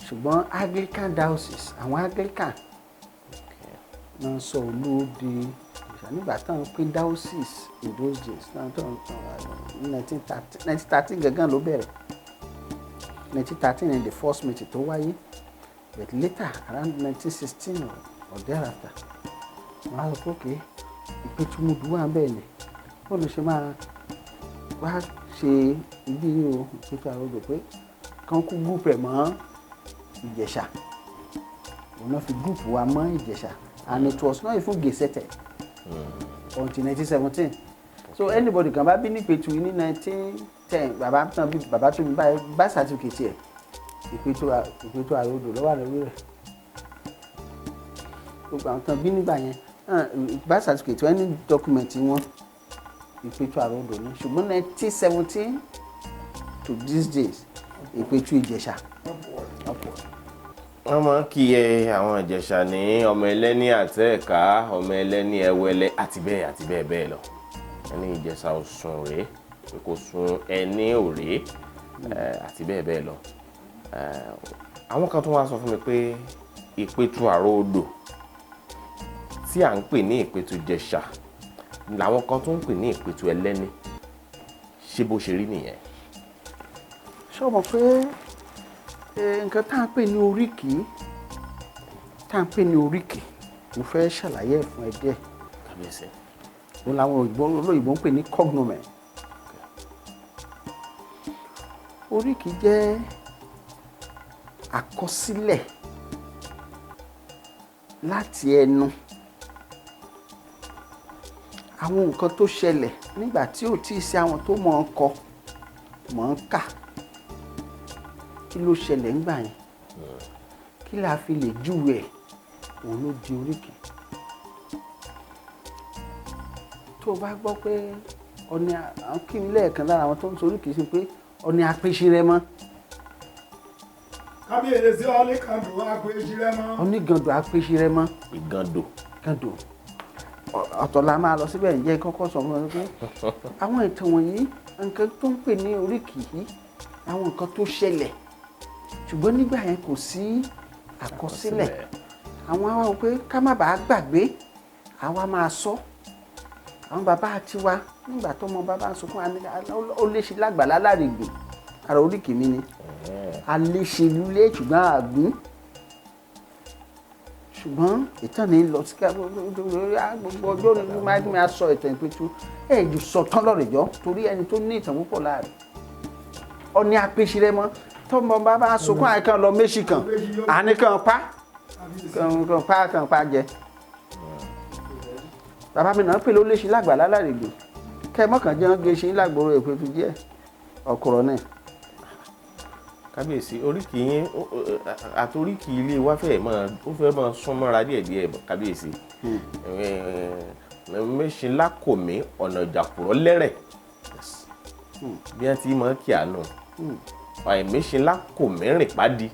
H: ṣùgbọ́n Anglican diocese àwọn Anglican náà sọ olóòdì Ìjẹ̀ṣà nígbà táwọn pín diocese in those days 1913 gangan ló bẹ̀rẹ̀ 1913 ni the first meeting tó wáyé. But later, around 1916 or thereafter, wọ́n á sọ pé okay, Ipetumodu wà bẹ́ẹ̀ ni wọ́n lè ṣe máa wá ṣe ibi yìí o Ìpẹ̀tù àròdò pé kán kú gúùpù ẹ̀ mọ́ Ìjẹ̀ṣà òun náà fi gúùpù wa mọ́ Ìjẹ̀ṣà and it was not even gazetted until 1917. So anybody kan bá bí ní Ìpẹ̀tù ní 1910 bàbá tó bí bá certificate ẹ̀ Ìpẹ̀tù àròdò lọ́wọ́ lórí rẹ̀ gbogbo àwọn tán bí nígbà yẹn birth certificate wọ́n ní document wọn Ìpẹ̀tù àròdò ní ṣùgbọ́n 1917 to these days Ìpẹ̀tù Ìjẹ̀ṣà ọ̀pọ̀.
B: wọ́n máa ń kíyè àwọn Ìjẹ̀ṣà ní ọmọ ẹlẹ́ni àtẹ́ẹ̀ká ọmọ ẹlẹ́ni ẹwẹ́lẹ́ àti bẹ́ẹ̀ bẹ́ẹ̀ lọ ẹni Ìjẹ̀ṣà ò sùn rèé pé kò sun ẹni òré àti bẹ́ẹ̀ bẹ́ẹ̀ lọ. àwọn kan tó wá sọ fún mi pé Ìpẹ̀tù àròdò tí à ń pè ní Ìpẹ̀tù Ìjẹ̀ṣà làwọn kan tó ń pè ní ìpètù ẹlẹ́ni ṣé bó ṣe rí nìyẹn.
A: ṣé o mọ̀ pé nǹkan tá à ń pè ní oríkì mo fẹ́ ṣàlàyé ẹ̀ fún ẹ díẹ̀.
B: kábíyèsí.
A: òun làwọn olóyìnbó ń pè ní cognomen. oríkì jẹ́ àkọsílẹ̀ láti ẹnu àwọn nǹkan tó ṣẹlẹ̀ nígbà tí ò tí ì sí àwọn tó mọ̀ ọ́n kọ mọ̀ ọ́n kà kí ló ṣẹlẹ̀ ńgbà yẹn kí la fi lè júwe ẹ̀ òun ló di oríkì. tó o bá gbọ́ pé ọ̀nì àwọn kí mi lẹ́ẹ̀kan lára àwọn tó ń sọ oríkì sí pé ọ̀nì apèsèrèmọ.
G: kábíyèsí ọ̀nìgàndò apèsèrèmọ.
A: ọ̀nìgàndò apèsèrèmọ.
B: ìgàndò.
A: gàndò ọ̀tọ̀ la máa lọ síbẹ̀ ǹjẹ́ kọ́kọ́ sọ fún mi pé àwọn ìtàn wọ̀nyí nǹkan tó ń pè ní oríkì yìí àwọn nǹkan tó ṣẹlẹ̀ ṣùgbọ́n nígbà yẹn kò sí àkọsílẹ̀ àwọn àwọn pé ká má bàa gbàgbé àwa máa sọ àwọn bàbá tiwa nígbà tó mọ bàbá sọ fún wa ó lè ṣe lágbàlá lárègbè ara oríkì mi ni a lè ṣe lulẹ̀ ṣùgbọ́n àgún ṣùgbọ́n ìtàn ní lọ sí gbogbo ọjọ́ ní máa sọ ìtàn Ìpẹ̀tù ẹ̀ jù sọ tán lọ́rẹ̀jọ́ torí ẹni tó ní ìtàn púpọ̀ láàrin ọ̀nì apèsèrèmọ tọ́mọ bàbá sunkún àìkan lọ méjì kan àníkan pa jẹ bàbá mi náà pè ló léṣe lágbàlá lárègbè kẹmọkàn jẹun gèṣe lágbóró Ìpẹ̀tù díẹ̀ ọkùnrin náà.
B: kábíyèsí oríkì yín àti oríkì ilé wa fẹ́ máa sún mọ́ra díẹ̀díẹ̀ kábíyèsí mẹ́sìn lákòmí ọ̀nà ìjàkùrọ̀ lẹ́rẹ̀ bí wọ́n ti máa kí àánú àìmẹ́sìn lákòmí rìn pàdé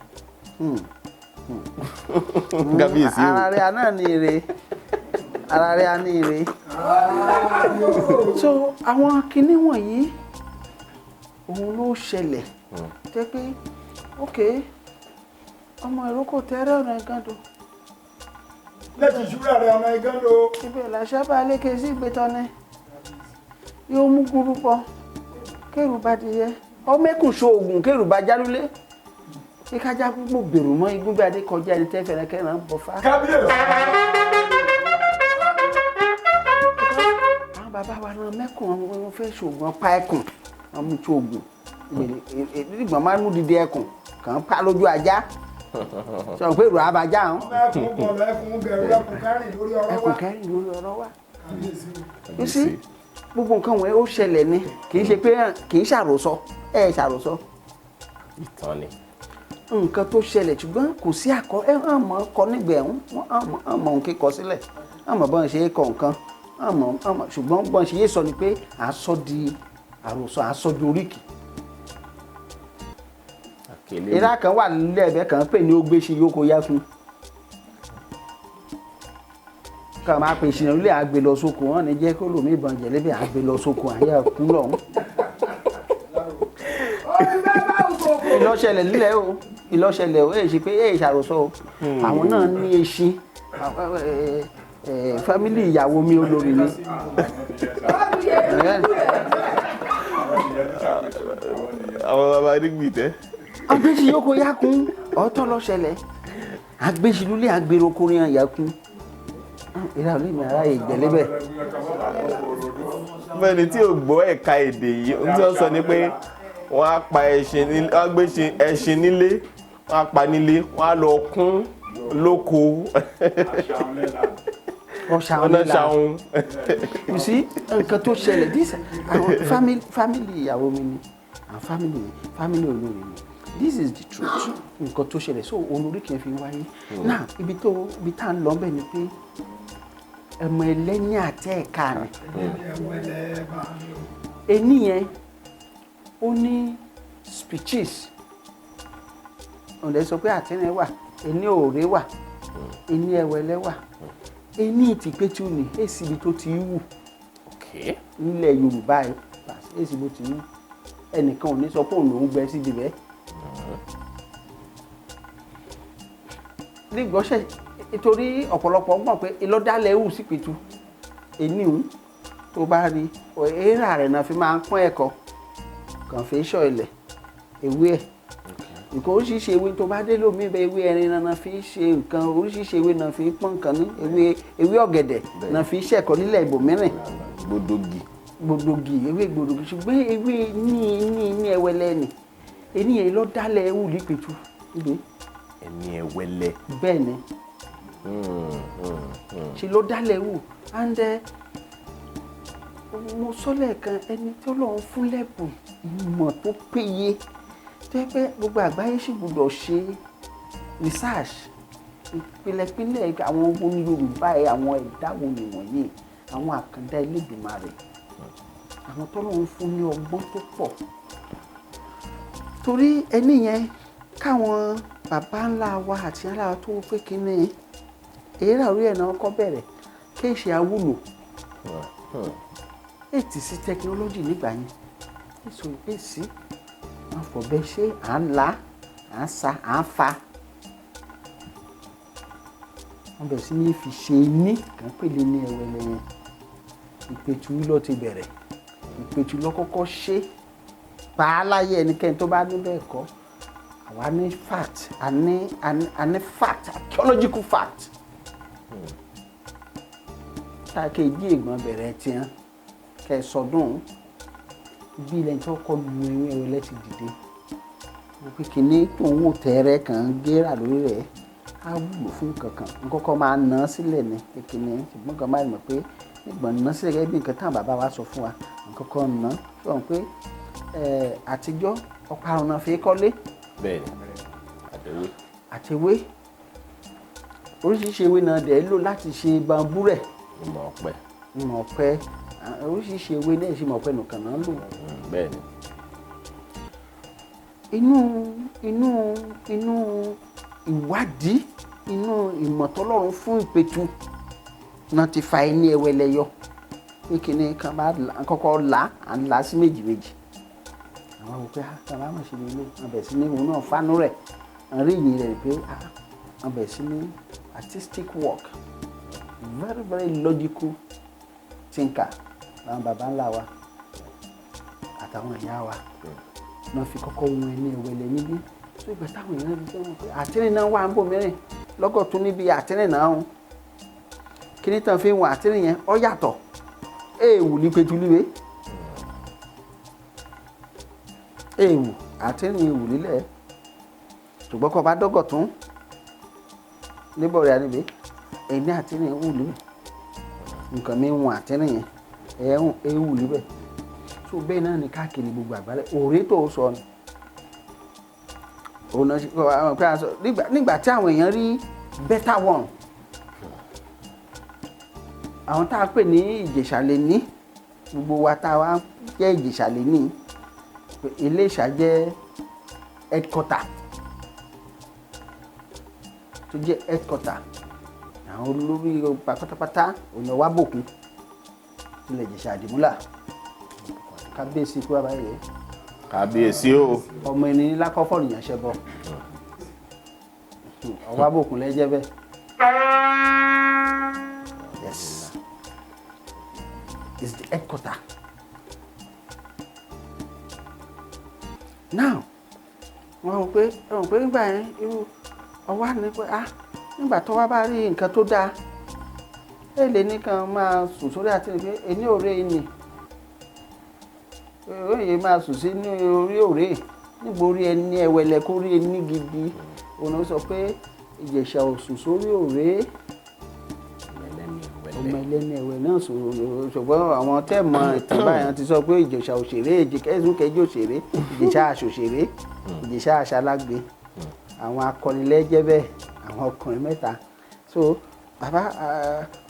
B: kábíyèsí o.
A: ara rẹ̀ náà ní ire ara rẹ̀ á ní ire so àwọn kinní wọ̀nyí òun ló ṣẹlẹ̀ tẹ́ pé ok ọmọ ìrókò tẹ́rẹ̀ ọ̀nà ìgàndò.
G: lẹ́tì ìṣúra rẹ̀ ọ̀nà ìgàndò.
A: ibẹ̀ làṣà bá lékè sí ìgbẹ́tọ́ni yóò mú gúrú pọ̀ kérù bá ti yẹ ọmẹkùn ṣoògùn kérù bá jálúlé kíkájá gbogbo bèrò mọ́ igun bí adé kọjá ẹni tẹ́ fẹ́rẹ́ kẹ́ràn bọ̀ fá.
G: kábíyèsí.
A: àwọn bàbá wa náà mẹ́kùn wọn fẹ́ ṣoògùn ọ̀pá ẹkùn wọn mú ṣoògùn ìgbọ̀n máa ń mú dìde ẹkùn kàn ń pa lójú ajá sọ pé èrò abajá hàn.
G: ẹkùn bọ̀lọ̀ ẹkùn bẹ̀rù ẹkùn kẹrin lórí ọ̀rọ̀ wa.
A: ẹkùn kẹrin lórí ọ̀rọ̀ wa. you see gbogbo nǹkan wọ̀nyí ó ṣẹlẹ̀ ni kì í ṣe pé kì í ṣàròsọ ṣàròsọ.
B: ìtàn ni.
A: nǹkan tó ṣẹlẹ̀ ṣùgbọ́n kò sí àkọ ẹ hàn mọ́ kọ nígbẹ̀rún hàn mọ́ nǹkan kọ sílẹ̀ hàn mọ́ bọ́n ṣe é kọ nǹkan hàn mọ́ ṣùgbọ́n bọ́n ṣe é sọ ni pé àsọ di àròsọ àsọ di oríkì. ìrà kan wà nílẹ̀ ẹ̀bẹ̀ kan pè ní ógbéṣi yókò yákun ká máa pè ṣìnà nílé àgbè lọ sóko wọn ní jẹ́ kó lòmí ìbọn jẹ̀lẹ́bẹ̀ àgbè lọ sóko àyà kú lọ́hún. ìlọ́ṣẹlẹ̀ nílẹ̀ o ìlọ́ṣẹlẹ̀ o èyí ṣe pé èyí ṣàròsọ o àwọn náà ní eṣin fámílì ìyàwó mi olórí ni.
B: àwọn bàbá nígbì tẹ́.
A: agbèsì yóò kó yakun ọ̀tọ̀ lọ́ṣẹlẹ̀ agbèsì lulẹ̀ agbèrò kórìíran yakun ìlà olè mi ara ìjẹ̀lẹ́bẹ̀.
B: bẹ́ẹ̀ni tí ò gbọ́ ẹ̀ka èdè yìí ohun tí wọ́n sọ ni pé wọ́n á pa ẹṣin nílé wọ́n á pa nílé wọ́n á lọ kún lóko ọ̀nà ṣàwọn.
A: you see nǹkan tó ṣẹlẹ̀ this àwọn family ìyàwó mi ni àwọn family olórí mi this is the truth nǹkan tó ṣẹlẹ̀ so olórí kìí fi wáyé náà ibi tá à ń lọ bẹ́ẹ̀ ni pé ẹ̀mọ ẹlẹ́ni àti ẹ̀ka ni ẹni yẹn ó ní speeches ọ̀dẹ sọ pé àtẹnẹ wà ẹni òòrè wà ẹni ẹwẹlẹ wà ẹni ìtìpẹ́tù ni èsì ibi tó ti wù nílẹ̀ Yorùbá ẹ̀ èsì ibi tó ti wù ẹnìkan ò ní sọ pé òun lòún gbẹ síbi bẹ́ẹ̀. nígbọ́sẹ̀ nítorí ọ̀pọ̀lọpọ̀ gbọ́n pé ìlọ́dálẹ̀ ẹ̀hún sí Ìpẹ̀tù ẹni òun tó bá rí èèrà rẹ̀ náà fi máa ń pọ́n ẹ̀kọ́ kàn fi ṣọ́ ilẹ̀ ewé ẹ̀ nǹkan oríṣiríṣi ewé tó bá dé lómi bẹ ewé ẹrin náà fi ṣe nǹkan oríṣiríṣi ewé náà fi pọ́n nǹkan ní ewé ọ̀gẹ̀dẹ̀ náà fi ṣẹ̀kọ́ nílẹ̀ ibòmíràn gbòdògì ewé gbòdògì ṣùgbọ́n ewé ní ẹwẹlẹ ni ènìyàn lọ dálẹ̀ ewu l'Ipetu ibẹ̀
B: ẹni ẹwẹlẹ
A: bẹ́ẹ̀ ni ṣe ló dálẹ̀ ewu and mo sọ lẹ́ẹ̀kan ẹni tí Ọlọ́run fún lẹ́bùn ìmọ̀ tó péye tó yẹ pé gbogbo àgbáyé sì gbọdọ̀ ṣe research ìpìlẹ̀pìlẹ̀ àwọn ohun Yorùbá àwọn ẹ̀dá wo nìwọ̀nyí àwọn àkàndá Elédùmarè rẹ̀ àwọn tọ́lọ́run fún ní ọgbọ́n tó pọ̀ torí ẹni yẹn káwọn bàbá ńlá wa àti ńlá wa tó pé kínní èèrà orí ẹ̀ náà kọ́ bẹ̀rẹ̀ kéèṣì awúlò ètì sí tẹkinọ́lọ́jì nígbà yẹn èso ìpèsè àfọ̀bẹ́ ṣe à ń la à ń sa à ń fa wọ́n bẹ̀rẹ̀ sí ní fi ṣe ní kàn pèlè ní ẹwẹ́lẹ́ yẹn Ìpẹ̀tù ló ti bẹ̀rẹ̀ Ìpẹ̀tù ló kọ́kọ́ ṣe pa á láyé ẹnikẹ́ni tó bá níbẹ̀ kọ́ àwa ní fact a ní fact archaeological fact táà kéèjì ègbọ́n bẹ̀rẹ̀ tiẹ̀ kẹsọdún bí ilẹ̀ tí wọ́n kọ́ lu ewé ẹwẹ́lẹ́ ti dìde wọ́n pé kínní tó ń wò tẹ́rẹ́ kàn ń gẹ́rà lórí rẹ̀ á wúlò fún kankan nkọ́kọ́ máa ná sílẹ̀ ní kékeré ṣùgbọ́n kan máa mọ̀ pé nígbọ̀n ná sílẹ̀ gẹ́gẹ́ bí nǹkan táwọn bàbá wa sọ fún wa nkọ́kọ́ ná sọ̀rọ̀ pé àtijọ́ ọ̀parun náà fi kọ́lé.
B: bẹ́ẹ̀ni
A: àtẹwé oríṣiríṣi ewé náà dẹ̀ lò láti ṣe bambú rẹ̀. ìmọ̀ ọ̀pẹ oríṣiríṣi ewé náà ṣe mọ̀ ọ̀pẹ nìkan náà lò.
B: bẹ́ẹ̀ni.
A: inú ìwádìí inú ìmọ̀ tọ́lọ́run fún Ìpẹ̀tù náà ti fa ẹni ẹwẹ́lẹ́ yọ pé kíní kan bá kọ́kọ́ là á ń là sí méjì méjì àwọn òpè àtàwọn àmọ̀ ṣe lè lò àbẹ̀ sí ní òun náà fánú rẹ̀ àrí ìyìn rẹ̀ pé àbẹ̀ sí ní artistic work very very logical thinker àwọn baba ńlá wa àtàwọn ìyá wa náà fi kọ́kọ́ wọn ẹni ẹwẹ́lẹ́ níbí tó ìgbà táwọn èèyàn fi sẹ́wọ̀n pé àtìrìn náà wà ń bò mìíràn lọ́gọ̀ tún níbi àtìrìn náà ń kíní tán fi ń wọn àtìrìn yẹn ọ yàtọ̀ èèwù ní Ìpẹ̀tù líle èèwù àtìrìn èèwù lílẹ̀ ṣùgbọ́n kọ́ bá dọ́gọ̀ tún níbọ̀ rẹ̀ níbi ẹni àtìrìn èèwù lílẹ̀ nǹkan mi ń wọn àtìrìn yẹn èèwù lílẹ̀ tó bẹ́ẹ̀ náà ní káàkiri gbogbo àgbálẹ̀ òré tó sọ ni nígbà tí àwọn èèyàn rí better one àwọn tá a pè ní Ìjẹ̀ṣàlẹ̀ ní gbogbo wa tá a wá jẹ́ Ìjẹ̀ṣàlẹ̀ ní Iléṣà jẹ́ headquarter tó jẹ́ headquarter àwọn olórí pátápátá ònà wá bòkun ilẹ̀ Ìjẹ̀ṣà àdìmúlà kábíyèsí kú àbáyé
B: kábíyèsí o
A: ọmọ ẹni lákọ́fọ́ nìyàn ṣẹbọ ọwá bòkun lẹ́jẹ́ bẹ́ẹ̀ yes it's the headquarter now wọ́n rò pé nígbà yẹn irú ọwá ní pé nígbà tó wá bá rí nǹkan tó dáa èlé nìkan máa sùn sórí àti pé ẹni òré ni òye máa sùn sí ní orí òré níbo rí ẹni ẹwẹlẹ kó rí ẹni gidi òun sọ pé Ìjẹ̀ṣà ò sùn sórí òré ọmọ ẹlẹ́ni ẹ̀wẹ̀ náà sọ̀rọ̀ ṣùgbọ́n àwọn tẹ́ẹ̀mọ ìtàn báyìí ti sọ pé Ìjẹ̀ṣà òṣèré ẹ̀sùn kẹjọ òṣèré Ìjẹ̀ṣà àṣòṣèré Ìjẹ̀ṣà àṣàlágbé àwọn akọnilẹ́jẹ́ bẹ́ẹ̀ àwọn ọkùnrin mẹ́ta so bàbá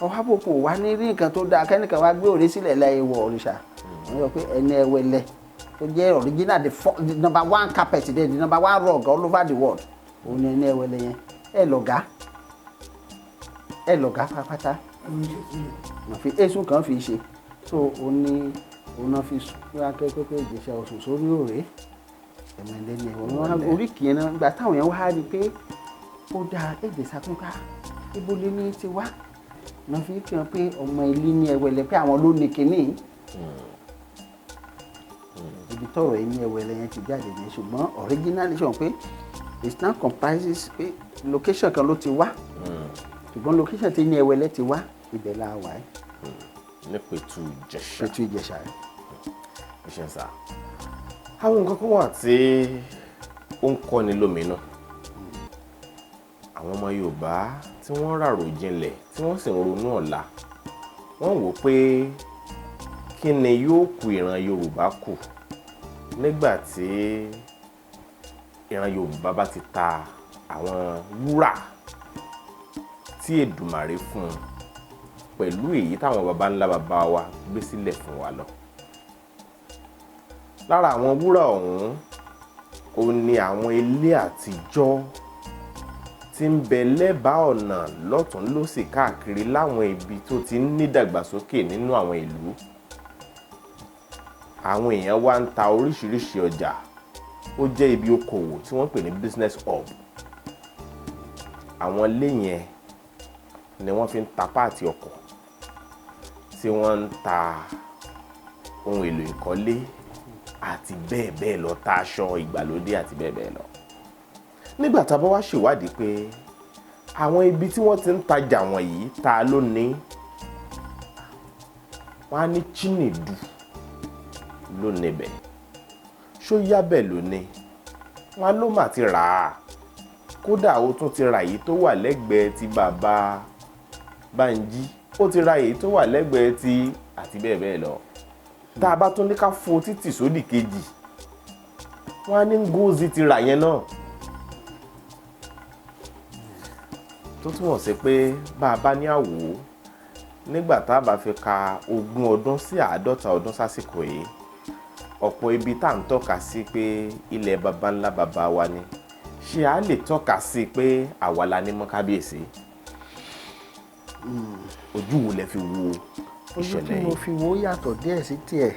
A: ọwábòkun wà ní rí nǹkan tó dáa kẹ́nìkan wá gbé òré sílẹ̀ láyé wọ òrìṣà wọ́n sọ pé ẹni ẹwẹ́lẹ́ tó jẹ́ original the number one carpet there the number one rug all over the world òun ni ẹni ẹwẹ́lẹ́ yẹn ẹ lọ̀gá pátápátá èsùn kan fi ṣe so òun náà fi wá kẹ́kọ̀ọ́ pé Ìjẹ̀ṣà òsùn sórí òré ẹ̀mọ̀ ẹlẹ́ni ẹ̀wọ̀n oríkì yẹn náà nígbà táwọn yẹn wá rí i pé ó dáa Ìjẹ̀ṣà pípa ibo lè ní ti wá wọ́n fi kí wọn pé ọmọ ilé ní ẹwẹlẹ pé àwọn ló ní kinní ibi tọrọ yìí ní ẹwẹlẹ yẹn ti jáde ní ṣùgbọ́n originally ṣe wọn pé it now comprises pé location kan ló ti wá ṣùgbọ́n location tí ní ẹwẹlẹ ti wá ibẹ̀ la wà ẹ́.
B: ní Ìpẹ̀tù Ìjẹ̀ṣà.
A: Ìpẹ̀tù Ìjẹ̀ṣà rẹ̀.
B: ẹ ṣe ń sá àwọn nǹkan kan wà tí ó ń kọ́ni lóminú àwọn ọmọ Yorùbá tí wọ́n ràrò jinlẹ̀ tí wọ́n sì ń ronú ọ̀la wọ́n wò pé kí ni yóò kù ìran Yorùbá kù nígbà tí ìran Yorùbá bá ti ta àwọn wúrà tí Èdùmàrè fún un pẹ̀lú èyí táwọn baba ńlá baba wa gbé sílẹ̀ fún wa lọ. Lára àwọn wúrà ọ̀hún ó ní àwọn ilé àtijọ́ tí ń bẹ lẹ́bàá ọ̀nà lọ́tún lósì káàkiri láwọn ibi tó ti ń nídàgbàsókè nínú àwọn ìlú. Àwọn èèyàn wá ń ta oríṣiríṣi ọjà ó jẹ́ ibi okòwò tí wọ́n pè ní business hub. Àwọn ilé yẹn ni wọ́n fi ń ta páàtì ọkọ̀ tí wọ́n ń ta ohun èlò ìkọ́lé àti bẹ́ẹ̀ bẹ́ẹ̀ lọ, ta aṣọ ìgbàlódé àti bẹ́ẹ̀ bẹ́ẹ̀ lọ. Nígbà tá a bá wá ṣèwádìí pé àwọn ibi tí wọ́n ti ń tajà wọ̀nyí ta ló ní, wọ́n á ní Chinedu ló níbẹ̀, Ṣóyábẹ̀ ló ní, wọ́n á ló mà ti rà á, kódà ó tún ti ra èyí tó wà lẹ́gbẹ̀ẹ́ ti bàbá Bánjí, ó ti ra èyí tó wà lẹ́gbẹ̀ẹ́ ti àti bẹ́ẹ̀ bẹ́ẹ̀ lọ. Tá a bá tún ní ká fo títì sódì kejì, wọ́n á ní Ngozi ti rà yẹn náà. Tó túmọ̀ sí pé bá a bá ní àwò nígbà tá a bá fi ka 20 ọdún sí 50 ọdún sásìkò yìí, ọ̀pọ̀ ibi tá à ń tọ́ka sí pé ilẹ̀ baba ńlá baba wa ni, ṣé a lè tọ́ka sí pé àwa la ní mọ́ kábíyèsí? Ojú wo lẹ fi wo
A: ojú tí mo fi wo yàtọ̀ díẹ̀ sí tiẹ̀.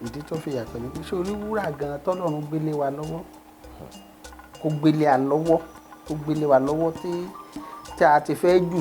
A: Ìdí tó fi yàtọ̀ ni pé ṣé orí wúrà gan tọ́lọ́run gbélé wa lọ́wọ́ kó gbélé wa lọ́wọ́ tí a ti fẹ́ jù